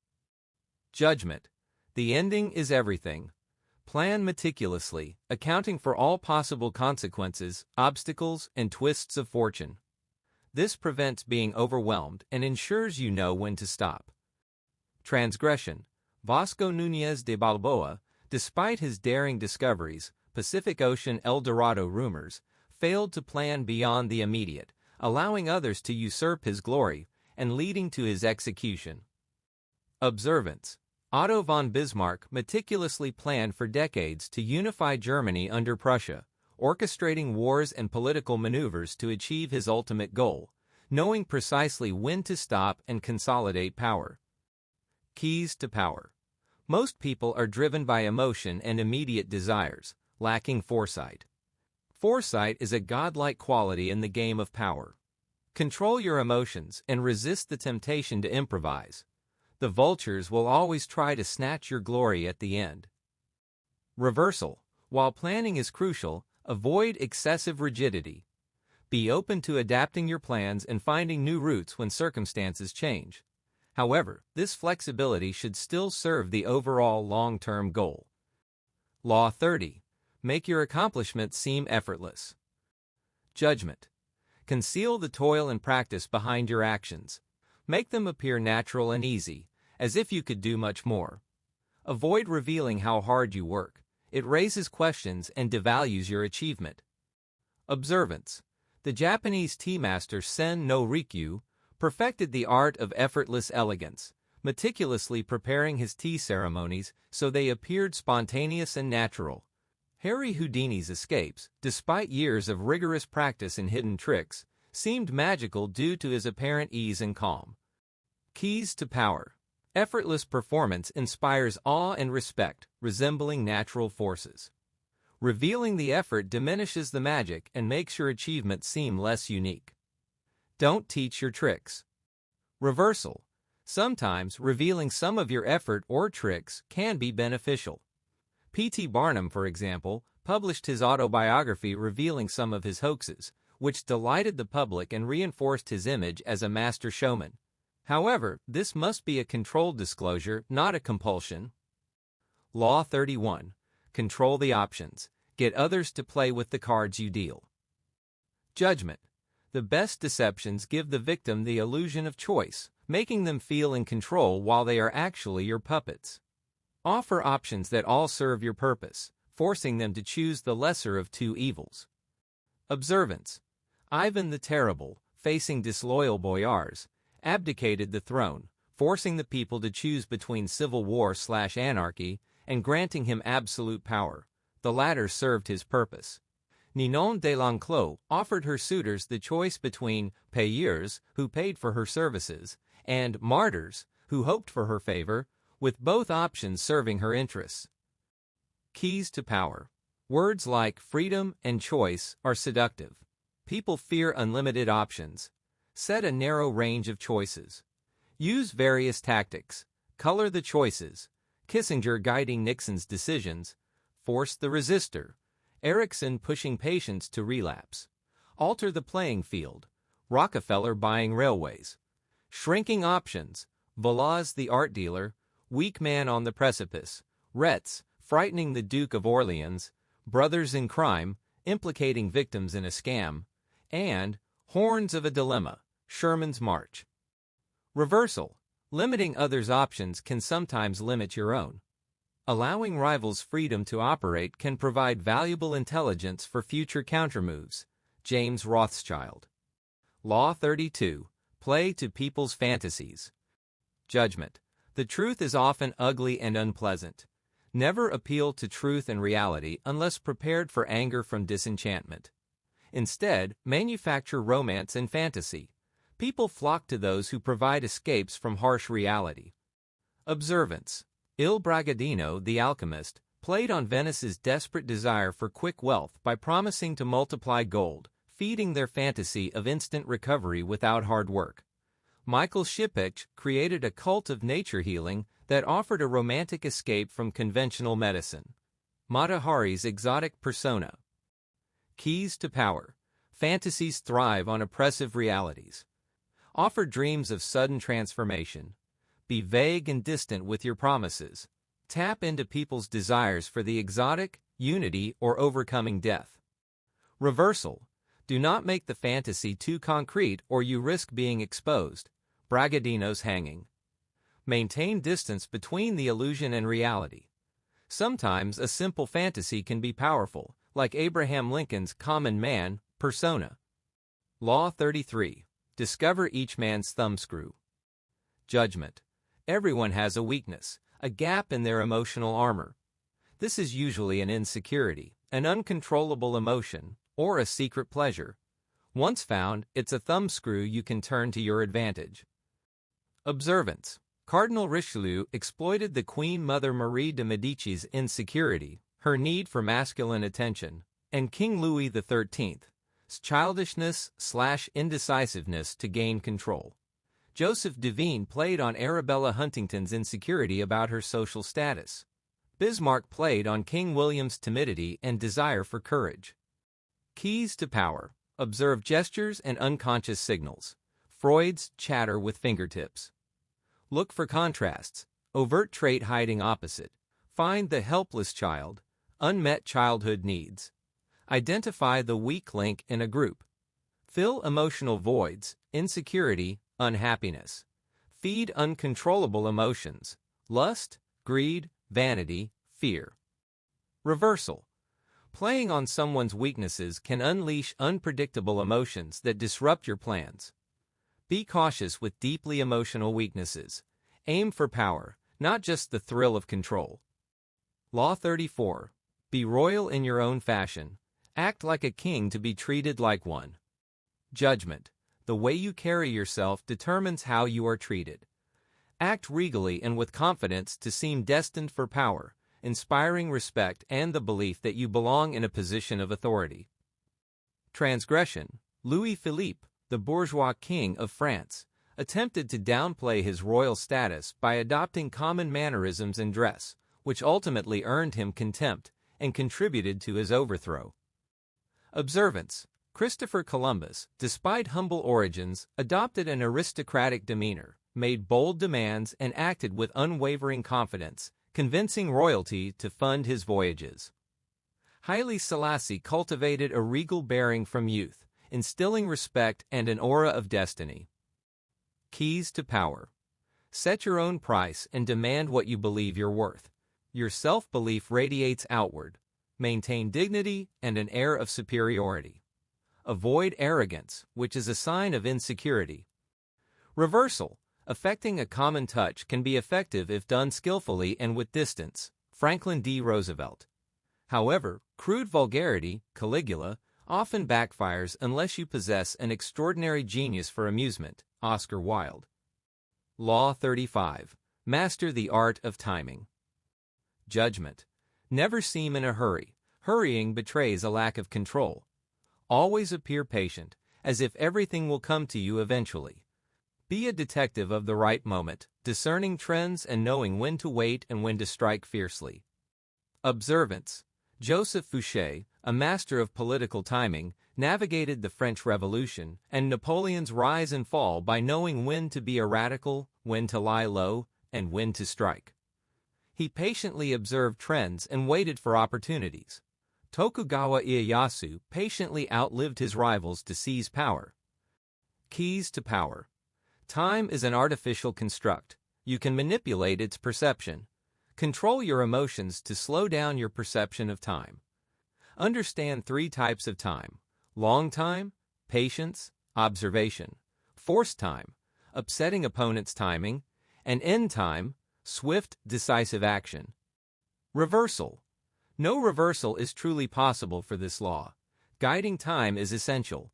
Judgment. The ending is everything. Plan meticulously, accounting for all possible consequences, obstacles, and twists of fortune. This prevents being overwhelmed and ensures you know when to stop. Transgression. Vasco Núñez de Balboa, despite his daring discoveries, Pacific Ocean El Dorado rumors, failed to plan beyond the immediate, allowing others to usurp his glory and leading to his execution. Observance: Otto von Bismarck meticulously planned for decades to unify Germany under Prussia, orchestrating wars and political maneuvers to achieve his ultimate goal, knowing precisely when to stop and consolidate power. Keys to power. Most people are driven by emotion and immediate desires, lacking foresight. Foresight is a godlike quality in the game of power. Control your emotions and resist the temptation to improvise. The vultures will always try to snatch your glory at the end. Reversal. While planning is crucial, avoid excessive rigidity. Be open to adapting your plans and finding new routes when circumstances change. However, this flexibility should still serve the overall long-term goal. Law 30. Make your accomplishments seem effortless. Judgment. Conceal the toil and practice behind your actions. Make them appear natural and easy, as if you could do much more. Avoid revealing how hard you work. It raises questions and devalues your achievement. Observance. The Japanese tea master Sen no Rikyu perfected the art of effortless elegance, meticulously preparing his tea ceremonies so they appeared spontaneous and natural. Harry Houdini's escapes, despite years of rigorous practice and hidden tricks, seemed magical due to his apparent ease and calm. Keys to power. Effortless performance inspires awe and respect, resembling natural forces. Revealing the effort diminishes the magic and makes your achievement seem less unique. Don't teach your tricks. Reversal. Sometimes revealing some of your effort or tricks can be beneficial. P.T. Barnum, for example, published his autobiography revealing some of his hoaxes, which delighted the public and reinforced his image as a master showman. However, this must be a controlled disclosure, not a compulsion. Law 31. Control the options. Get others to play with the cards you deal. Judgment. The best deceptions give the victim the illusion of choice, making them feel in control while they are actually your puppets. Offer options that all serve your purpose, forcing them to choose the lesser of two evils. Observance. Ivan the Terrible, facing disloyal boyars, abdicated the throne, forcing the people to choose between civil war/anarchy and granting him absolute power. The latter served his purpose. Ninon de l'Enclos offered her suitors the choice between payeurs, who paid for her services, and martyrs, who hoped for her favor, with both options serving her interests. Keys to power. Words like freedom and choice are seductive. People fear unlimited options. Set a narrow range of choices. Use various tactics. Color the choices. Kissinger guiding Nixon's decisions. Force the resistor. Erickson pushing patients to relapse. Alter the playing field. Rockefeller buying railways. Shrinking options. Valaz the art dealer. Weak man on the precipice. Retz, frightening the Duke of Orleans. Brothers in crime, implicating victims in a scam. And horns of a dilemma. Sherman's March. Reversal. Limiting others' options can sometimes limit your own. Allowing rivals freedom to operate can provide valuable intelligence for future countermoves. James Rothschild. Law 32. Play to people's fantasies. Judgment. The truth is often ugly and unpleasant. Never appeal to truth and reality unless prepared for anger from disenchantment. Instead, manufacture romance and fantasy. People flock to those who provide escapes from harsh reality. Observance. Il Bragadino, the alchemist, played on Venice's desperate desire for quick wealth by promising to multiply gold, feeding their fantasy of instant recovery without hard work. Michael Shippich created a cult of nature healing that offered a romantic escape from conventional medicine. Mata Hari's exotic persona. Keys to power. Fantasies thrive on oppressive realities. Offer dreams of sudden transformation. Be vague and distant with your promises. Tap into people's desires for the exotic, unity, or overcoming death. Reversal. Do not make the fantasy too concrete or you risk being exposed. Bragadino's hanging. Maintain distance between the illusion and reality. Sometimes a simple fantasy can be powerful, like Abraham Lincoln's common man persona. Law 33. Discover each man's thumbscrew. Judgment. Everyone has a weakness, a gap in their emotional armor. This is usually an insecurity, an uncontrollable emotion, or a secret pleasure. Once found, it's a thumbscrew you can turn to your advantage. Observance. Cardinal Richelieu exploited the Queen Mother Marie de Medici's insecurity, her need for masculine attention, and King Louis XIII's childishness/indecisiveness to gain control. Joseph Devine played on Arabella Huntington's insecurity about her social status. Bismarck played on King William's timidity and desire for courage. Keys to power. Observe gestures and unconscious signals. Freud's chatter with fingertips. Look for contrasts. Overt trait hiding opposite. Find the helpless child. Unmet childhood needs. Identify the weak link in a group. Fill emotional voids, insecurity, unhappiness. Feed uncontrollable emotions. Lust, greed, vanity, fear. Reversal. Playing on someone's weaknesses can unleash unpredictable emotions that disrupt your plans. Be cautious with deeply emotional weaknesses. Aim for power, not just the thrill of control. Law 34. Be royal in your own fashion. Act like a king to be treated like one. Judgment. The way you carry yourself determines how you are treated. Act regally and with confidence to seem destined for power, inspiring respect and the belief that you belong in a position of authority. Transgression. Louis Philippe, the bourgeois king of France, attempted to downplay his royal status by adopting common mannerisms in dress, which ultimately earned him contempt and contributed to his overthrow. Observance. Christopher Columbus, despite humble origins, adopted an aristocratic demeanor, made bold demands, and acted with unwavering confidence, convincing royalty to fund his voyages. Haile Selassie cultivated a regal bearing from youth, instilling respect and an aura of destiny. Keys to power. Set your own price and demand what you believe you're worth. Your self-belief radiates outward. Maintain dignity and an air of superiority. Avoid arrogance, which is a sign of insecurity. Reversal. Affecting a common touch can be effective if done skillfully and with distance. Franklin D. Roosevelt. However, crude vulgarity, Caligula, often backfires unless you possess an extraordinary genius for amusement. Oscar Wilde. Law 35. Master the art of timing. Judgment. Never seem in a hurry. Hurrying betrays a lack of control. Always appear patient, as if everything will come to you eventually. Be a detective of the right moment, discerning trends and knowing when to wait and when to strike fiercely. Observance. Joseph Fouché, a master of political timing, navigated the French Revolution and Napoleon's rise and fall by knowing when to be a radical, when to lie low, and when to strike. He patiently observed trends and waited for opportunities. Tokugawa Ieyasu patiently outlived his rivals to seize power. Keys to power. Time is an artificial construct. You can manipulate its perception. Control your emotions to slow down your perception of time. Understand 3 types of time: long time, patience, observation; forced time, upsetting opponents' timing; and end time, swift, decisive action. Reversal. No reversal is truly possible for this law. Guiding time is essential.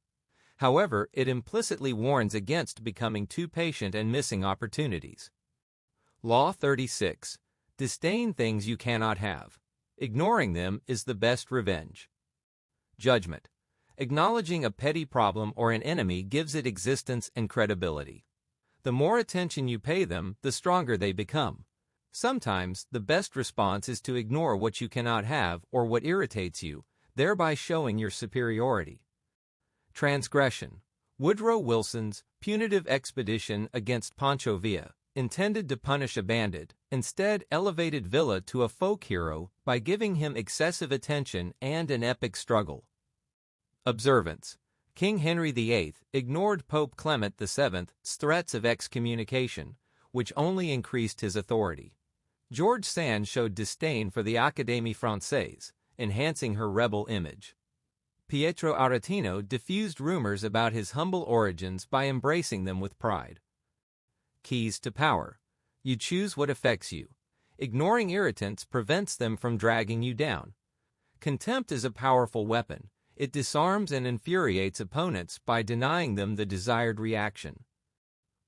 However, it implicitly warns against becoming too patient and missing opportunities. Law 36. Disdain things you cannot have. Ignoring them is the best revenge. Judgment. Acknowledging a petty problem or an enemy gives it existence and credibility. The more attention you pay them, the stronger they become. Sometimes, the best response is to ignore what you cannot have or what irritates you, thereby showing your superiority. Transgression. Woodrow Wilson's punitive expedition against Pancho Villa, intended to punish a bandit, instead elevated Villa to a folk hero by giving him excessive attention and an epic struggle. Observance. King Henry VIII ignored Pope Clement VII's threats of excommunication, which only increased his authority. George Sand showed disdain for the Académie Française, enhancing her rebel image. Pietro Aretino diffused rumors about his humble origins by embracing them with pride. Keys to power. You choose what affects you. Ignoring irritants prevents them from dragging you down. Contempt is a powerful weapon. It disarms and infuriates opponents by denying them the desired reaction.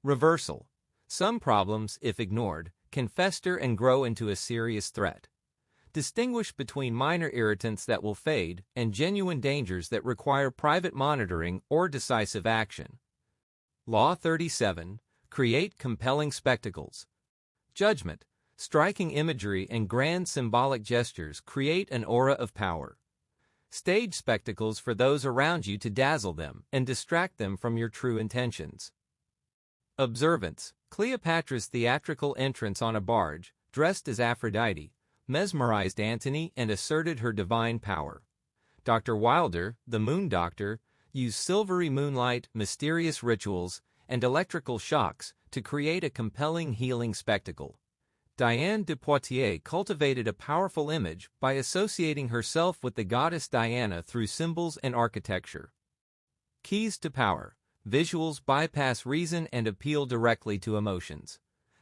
Reversal. Some problems, if ignored, can fester and grow into a serious threat. Distinguish between minor irritants that will fade and genuine dangers that require private monitoring or decisive action. Law 37. Create compelling spectacles. Judgment. Striking imagery and grand symbolic gestures create an aura of power. Stage spectacles for those around you to dazzle them and distract them from your true intentions. Observance. Cleopatra's theatrical entrance on a barge, dressed as Aphrodite, mesmerized Antony and asserted her divine power. Dr. Wilder, the Moon Doctor, used silvery moonlight, mysterious rituals, and electrical shocks to create a compelling healing spectacle. Diane de Poitiers cultivated a powerful image by associating herself with the goddess Diana through symbols and architecture. Keys to power. Visuals bypass reason and appeal directly to emotions.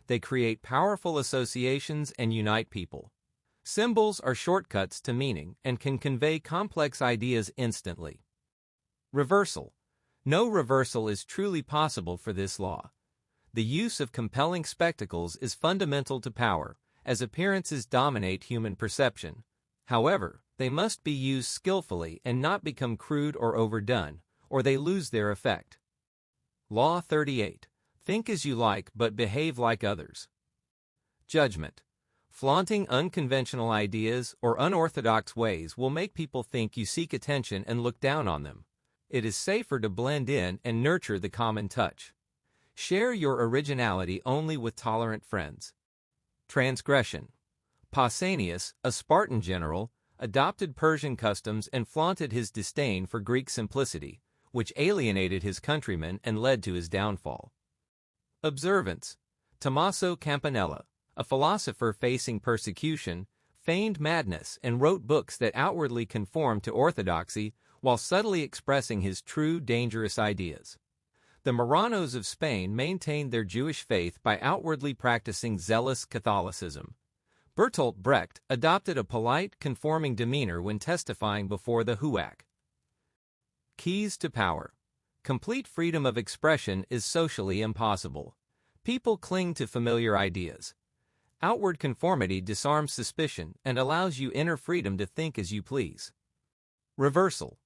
They create powerful associations and unite people. Symbols are shortcuts to meaning and can convey complex ideas instantly. Reversal. No reversal is truly possible for this law. The use of compelling spectacles is fundamental to power, as appearances dominate human perception. However, they must be used skillfully and not become crude or overdone, or they lose their effect. Law 38. Think as you like but behave like others. Judgment. Flaunting unconventional ideas or unorthodox ways will make people think you seek attention and look down on them. It is safer to blend in and nurture the common touch. Share your originality only with tolerant friends. Transgression. Pausanias, a Spartan general, adopted Persian customs and flaunted his disdain for Greek simplicity, which alienated his countrymen and led to his downfall. Observance. Tommaso Campanella, a philosopher facing persecution, feigned madness and wrote books that outwardly conformed to orthodoxy while subtly expressing his true dangerous ideas. The Marranos of Spain maintained their Jewish faith by outwardly practicing zealous Catholicism. Bertolt Brecht adopted a polite, conforming demeanor when testifying before the HUAC. Keys to power. Complete freedom of expression is socially impossible. People cling to familiar ideas. Outward conformity disarms suspicion and allows you inner freedom to think as you please. Reversal.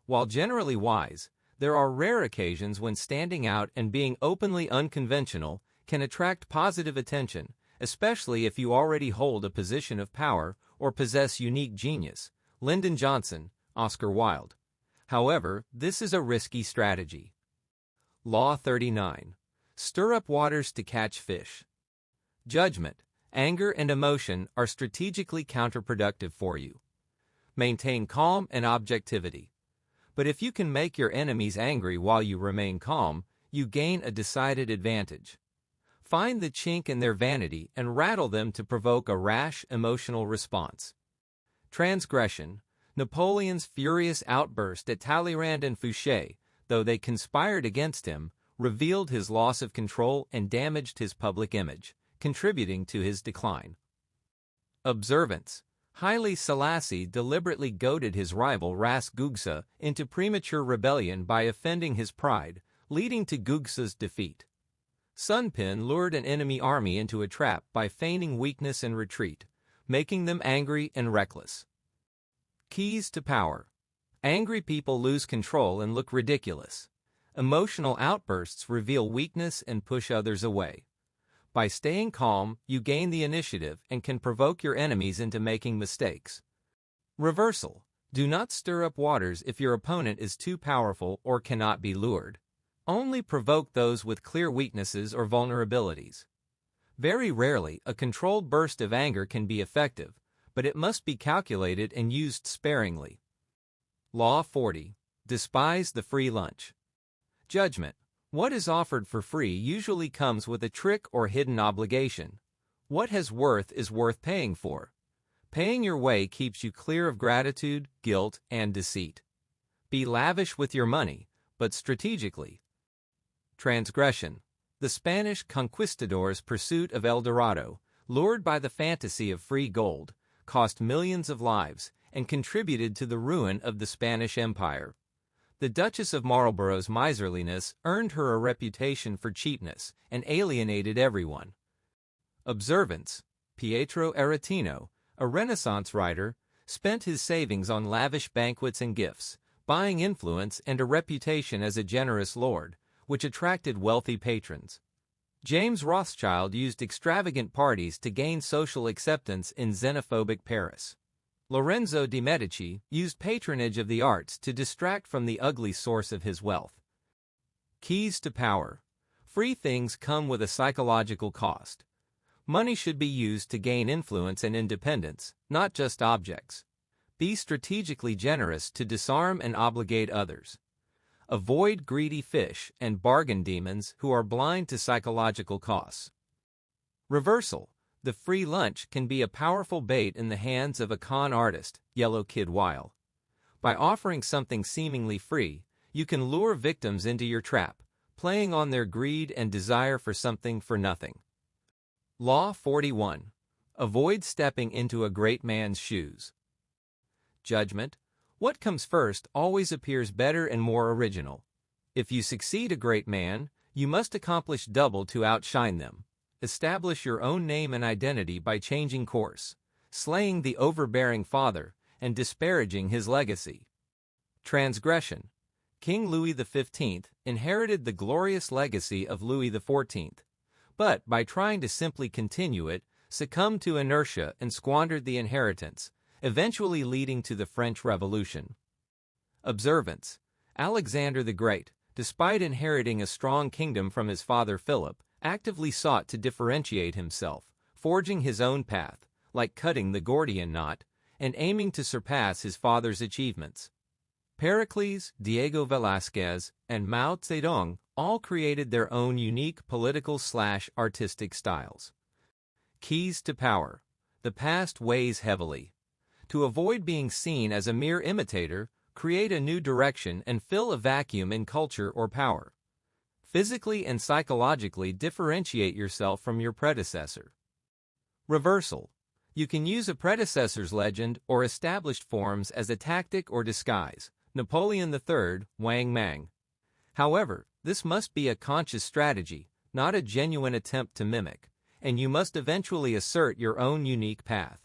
While generally wise, there are rare occasions when standing out and being openly unconventional can attract positive attention, especially if you already hold a position of power or possess unique genius. Lyndon Johnson, Oscar Wilde. However, this is a risky strategy. Law 39. Stir up waters to catch fish. Judgment, anger, and emotion are strategically counterproductive for you. Maintain calm and objectivity. But if you can make your enemies angry while you remain calm, you gain a decided advantage. Find the chink in their vanity and rattle them to provoke a rash, emotional response. Transgression. Napoleon's furious outburst at Talleyrand and Fouché, though they conspired against him, revealed his loss of control and damaged his public image, contributing to his decline. Observance. Haile Selassie deliberately goaded his rival Ras Gugsa into premature rebellion by offending his pride, leading to Gugsa's defeat. Sun Pen lured an enemy army into a trap by feigning weakness and retreat, making them angry and reckless. Keys to power. Angry people lose control and look ridiculous. Emotional outbursts reveal weakness and push others away. By staying calm, you gain the initiative and can provoke your enemies into making mistakes. Reversal. Do not stir up waters if your opponent is too powerful or cannot be lured. Only provoke those with clear weaknesses or vulnerabilities. Very rarely, a controlled burst of anger can be effective, but it must be calculated and used sparingly. Law 40. Despise the free lunch. Judgment. What is offered for free usually comes with a trick or hidden obligation. What has worth is worth paying for. Paying your way keeps you clear of gratitude, guilt, and deceit. Be lavish with your money, but strategically. Transgression. The Spanish conquistadors' pursuit of El Dorado, lured by the fantasy of free gold, cost millions of lives and contributed to the ruin of the Spanish Empire. The Duchess of Marlborough's miserliness earned her a reputation for cheapness and alienated everyone. Observance. Pietro Aretino, a Renaissance writer, spent his savings on lavish banquets and gifts, buying influence and a reputation as a generous lord, which attracted wealthy patrons. James Rothschild used extravagant parties to gain social acceptance in xenophobic Paris. Lorenzo de' Medici used patronage of the arts to distract from the ugly source of his wealth. Keys to power. Free things come with a psychological cost. Money should be used to gain influence and independence, not just objects. Be strategically generous to disarm and obligate others. Avoid greedy fish and bargain demons who are blind to psychological costs. Reversal. The free lunch can be a powerful bait in the hands of a con artist, Yellow Kid Weil. By offering something seemingly free, you can lure victims into your trap, playing on their greed and desire for something for nothing. Law 41. Avoid stepping into a great man's shoes. Judgment. What comes first always appears better and more original. If you succeed a great man, you must accomplish double to outshine them. Establish your own name and identity by changing course, slaying the overbearing father, and disparaging his legacy. Transgression. King Louis XV inherited the glorious legacy of Louis XIV, but by trying to simply continue it, succumbed to inertia and squandered the inheritance, eventually leading to the French Revolution. Observance. Alexander the Great, despite inheriting a strong kingdom from his father Philip, actively sought to differentiate himself, forging his own path, like cutting the Gordian knot, and aiming to surpass his father's achievements. Pericles, Diego Velázquez, and Mao Zedong all created their own unique political/artistic styles. Keys to power. The past weighs heavily. To avoid being seen as a mere imitator, create a new direction and fill a vacuum in culture or power. Physically and psychologically differentiate yourself from your predecessor. Reversal. You can use a predecessor's legend or established forms as a tactic or disguise. Napoleon III, Wang Mang. However, this must be a conscious strategy, not a genuine attempt to mimic, and you must eventually assert your own unique path.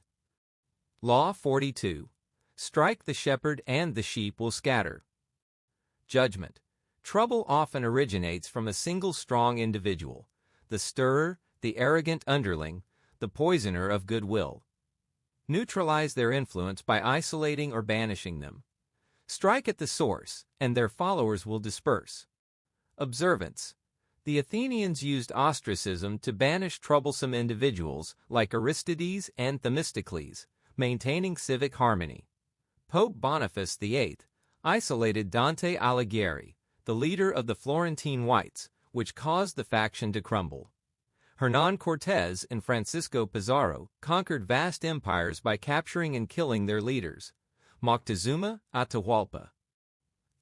Law 42. Strike the shepherd and the sheep will scatter. Judgment. Trouble often originates from a single strong individual, the stirrer, the arrogant underling, the poisoner of goodwill. Neutralize their influence by isolating or banishing them. Strike at the source, and their followers will disperse. Observance. The Athenians used ostracism to banish troublesome individuals like Aristides and Themistocles, maintaining civic harmony. Pope Boniface VIII isolated Dante Alighieri, the leader of the Florentine Whites, which caused the faction to crumble. Hernán Cortés and Francisco Pizarro conquered vast empires by capturing and killing their leaders. Moctezuma, Atahualpa.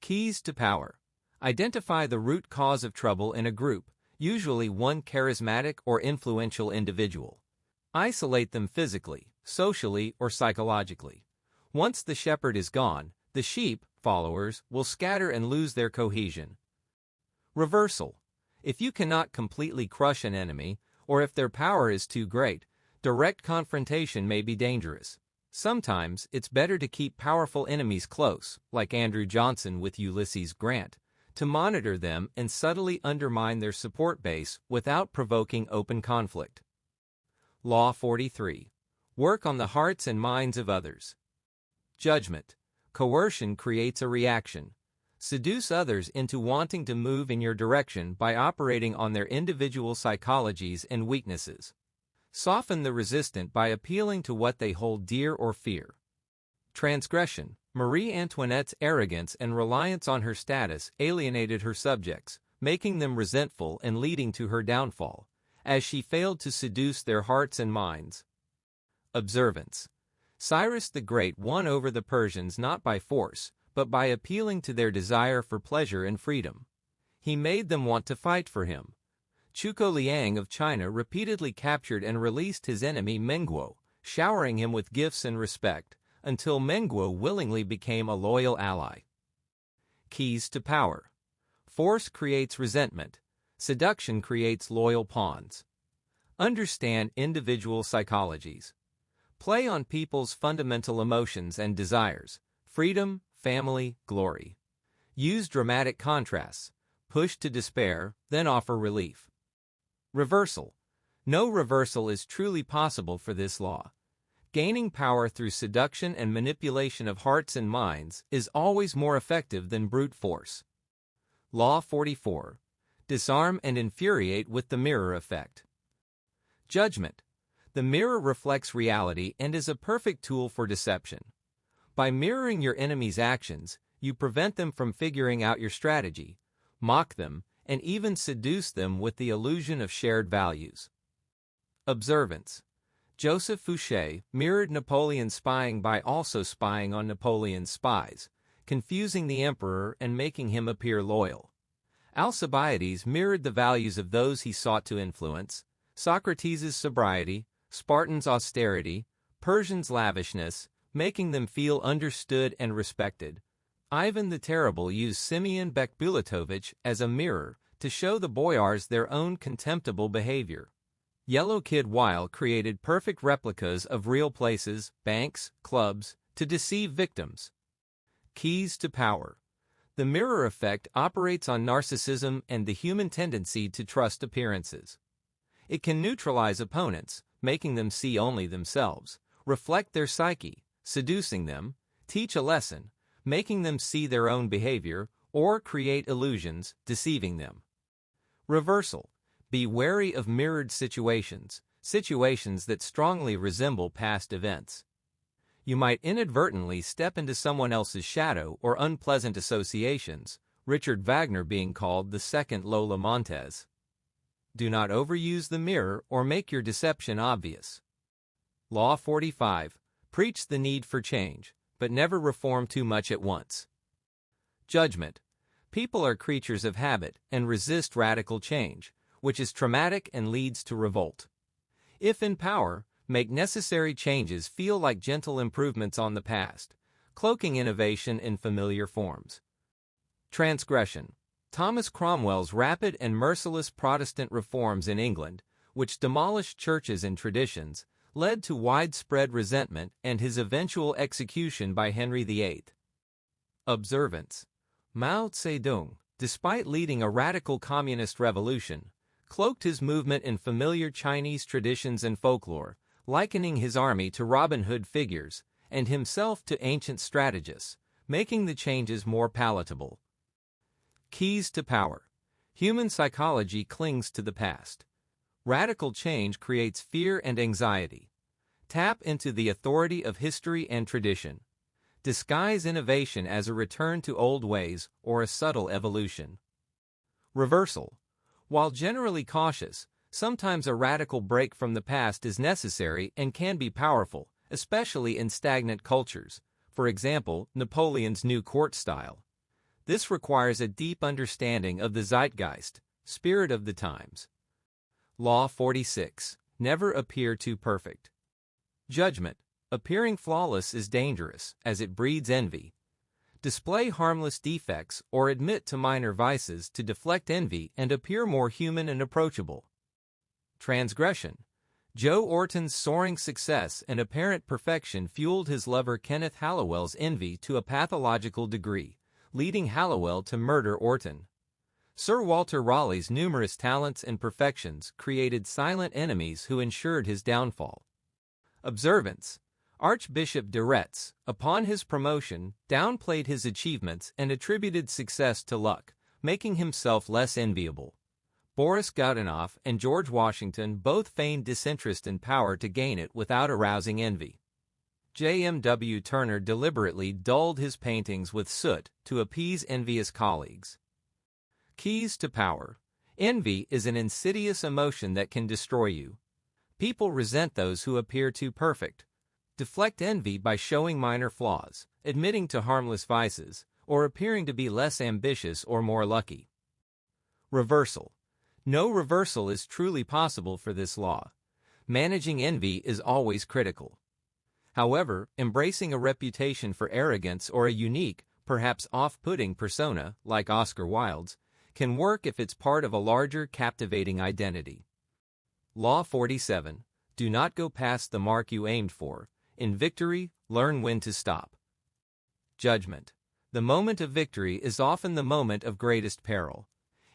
Keys to power. Identify the root cause of trouble in a group, usually one charismatic or influential individual. Isolate them physically, socially, or psychologically. Once the shepherd is gone, the sheep, followers, will scatter and lose their cohesion. Reversal. If you cannot completely crush an enemy, or if their power is too great, direct confrontation may be dangerous. Sometimes it's better to keep powerful enemies close, like Andrew Johnson with Ulysses Grant, to monitor them and subtly undermine their support base without provoking open conflict. Law 43. Work on the hearts and minds of others. Judgment. Coercion creates a reaction. Seduce others into wanting to move in your direction by operating on their individual psychologies and weaknesses. Soften the resistant by appealing to what they hold dear or fear. Transgression. Marie Antoinette's arrogance and reliance on her status alienated her subjects, making them resentful and leading to her downfall, as she failed to seduce their hearts and minds. Observance. Cyrus the Great won over the Persians not by force, but by appealing to their desire for pleasure and freedom. He made them want to fight for him. Zhuge Liang of China repeatedly captured and released his enemy Menguo, showering him with gifts and respect, until Menguo willingly became a loyal ally. Keys to power. Force creates resentment. Seduction creates loyal pawns. Understand individual psychologies. Play on people's fundamental emotions and desires: freedom, family, glory. Use dramatic contrasts. Push to despair, then offer relief. Reversal. No reversal is truly possible for this law. Gaining power through seduction and manipulation of hearts and minds is always more effective than brute force. Law 44. Disarm and infuriate with the mirror effect. Judgment. The mirror reflects reality and is a perfect tool for deception. By mirroring your enemy's actions, you prevent them from figuring out your strategy, mock them, and even seduce them with the illusion of shared values. Observance. Joseph Fouché mirrored Napoleon's spying by also spying on Napoleon's spies, confusing the emperor and making him appear loyal. Alcibiades mirrored the values of those he sought to influence: Socrates' sobriety, Spartans' austerity, Persians' lavishness, making them feel understood and respected. Ivan the Terrible used Simeon Bekbulitovich as a mirror to show the boyars their own contemptible behavior. Yellow Kid Weil created perfect replicas of real places, banks, clubs, to deceive victims. Keys to power. The mirror effect operates on narcissism and the human tendency to trust appearances. It can neutralize opponents, making them see only themselves, reflect their psyche, seducing them, teach a lesson, making them see their own behavior, or create illusions, deceiving them. Reversal. Be wary of mirrored situations, situations that strongly resemble past events. You might inadvertently step into someone else's shadow or unpleasant associations, Richard Wagner being called the second Lola Montez. Do not overuse the mirror or make your deception obvious. Law 45. Preach the need for change, but never reform too much at once. Judgment. People are creatures of habit and resist radical change, which is traumatic and leads to revolt. If in power, make necessary changes feel like gentle improvements on the past, cloaking innovation in familiar forms. Transgression. Thomas Cromwell's rapid and merciless Protestant reforms in England, which demolished churches and traditions, led to widespread resentment and his eventual execution by Henry VIII. Observance. Mao Zedong, despite leading a radical communist revolution, cloaked his movement in familiar Chinese traditions and folklore, likening his army to Robin Hood figures and himself to ancient strategists, making the changes more palatable. Keys to power. Human psychology clings to the past. Radical change creates fear and anxiety. Tap into the authority of history and tradition. Disguise innovation as a return to old ways or a subtle evolution. Reversal. While generally cautious, sometimes a radical break from the past is necessary and can be powerful, especially in stagnant cultures, for example, Napoleon's new court style. This requires a deep understanding of the zeitgeist, spirit of the times. Law 46. Never appear too perfect. Judgment. Appearing flawless is dangerous, as it breeds envy. Display harmless defects or admit to minor vices to deflect envy and appear more human and approachable. Transgression. Joe Orton's soaring success and apparent perfection fueled his lover Kenneth Hallowell's envy to a pathological degree, leading Hallowell to murder Orton. Sir Walter Raleigh's numerous talents and perfections created silent enemies who ensured his downfall. Observance. Archbishop de Retz, upon his promotion, downplayed his achievements and attributed success to luck, making himself less enviable. Boris Godunov and George Washington both feigned disinterest in power to gain it without arousing envy. J.M.W. Turner deliberately dulled his paintings with soot to appease envious colleagues. Keys to power. Envy is an insidious emotion that can destroy you. People resent those who appear too perfect. Deflect envy by showing minor flaws, admitting to harmless vices, or appearing to be less ambitious or more lucky. Reversal. No reversal is truly possible for this law. Managing envy is always critical. However, embracing a reputation for arrogance or a unique, perhaps off-putting persona, like Oscar Wilde's, can work if it's part of a larger, captivating identity. Law 47. Do not go past the mark you aimed for. In victory, learn when to stop. Judgment. The moment of victory is often the moment of greatest peril.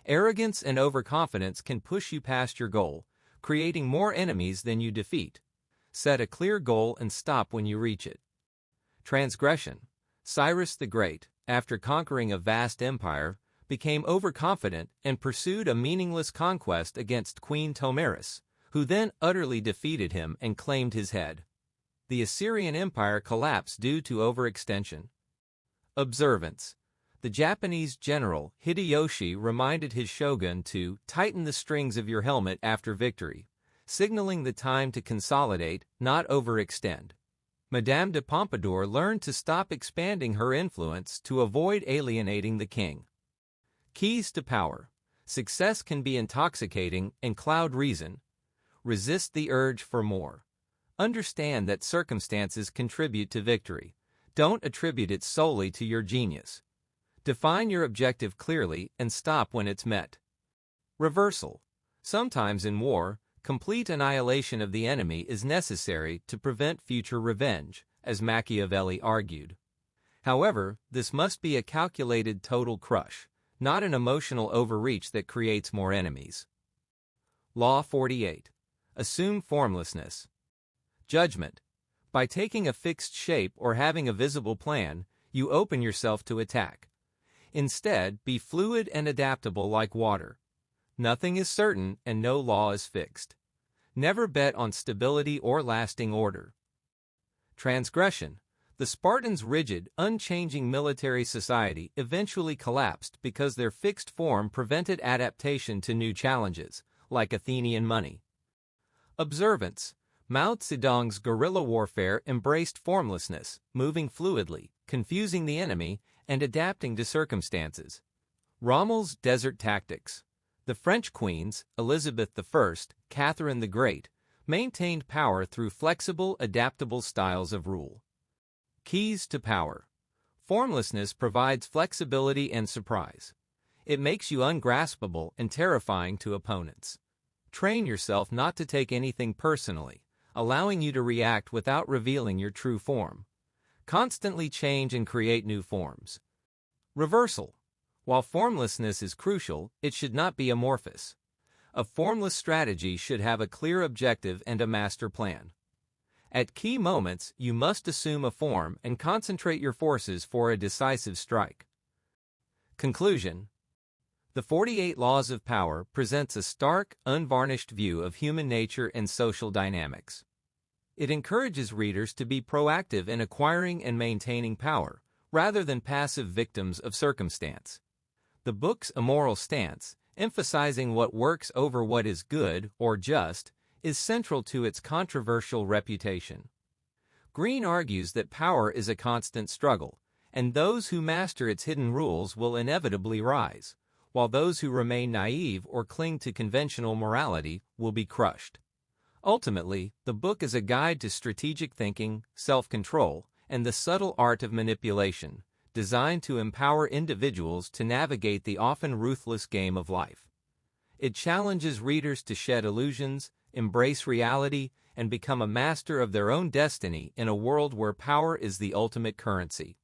Arrogance and overconfidence can push you past your goal, creating more enemies than you defeat. Set a clear goal and stop when you reach it. Transgression. Cyrus the Great, after conquering a vast empire, became overconfident and pursued a meaningless conquest against Queen Tomiris, who then utterly defeated him and claimed his head. The Assyrian Empire collapsed due to overextension. Observance. The Japanese general Hideyoshi reminded his shogun to tighten the strings of your helmet after victory, signaling the time to consolidate, not overextend. Madame de Pompadour learned to stop expanding her influence to avoid alienating the king. Keys to power. Success can be intoxicating and cloud reason. Resist the urge for more. Understand that circumstances contribute to victory. Don't attribute it solely to your genius. Define your objective clearly and stop when it's met. Reversal. Sometimes in war, complete annihilation of the enemy is necessary to prevent future revenge, as Machiavelli argued. However, this must be a calculated total crush, not an emotional overreach that creates more enemies. Law 48. Assume formlessness. Judgment. By taking a fixed shape or having a visible plan, you open yourself to attack. Instead, be fluid and adaptable like water. Nothing is certain and no law is fixed. Never bet on stability or lasting order. Transgression. The Spartans' rigid, unchanging military society eventually collapsed because their fixed form prevented adaptation to new challenges, like Athenian money. Observance. Mao Zedong's guerrilla warfare embraced formlessness, moving fluidly, confusing the enemy, and adapting to circumstances. Rommel's desert tactics. The French queens, Elizabeth I, Catherine the Great, maintained power through flexible, adaptable styles of rule. Keys to power. Formlessness provides flexibility and surprise. It makes you ungraspable and terrifying to opponents. Train yourself not to take anything personally, allowing you to react without revealing your true form. Constantly change and create new forms. Reversal. While formlessness is crucial, it should not be amorphous. A formless strategy should have a clear objective and a master plan. At key moments, you must assume a form and concentrate your forces for a decisive strike. Conclusion. The 48 Laws of Power presents a stark, unvarnished view of human nature and social dynamics. It encourages readers to be proactive in acquiring and maintaining power, rather than passive victims of circumstance. The book's immoral stance, emphasizing what works over what is good or just, is central to its controversial reputation. Greene argues that power is a constant struggle, and those who master its hidden rules will inevitably rise, while those who remain naive or cling to conventional morality will be crushed. Ultimately, the book is a guide to strategic thinking, self-control, and the subtle art of manipulation, designed to empower individuals to navigate the often ruthless game of life. It challenges readers to shed illusions, embrace reality, and become a master of their own destiny in a world where power is the ultimate currency.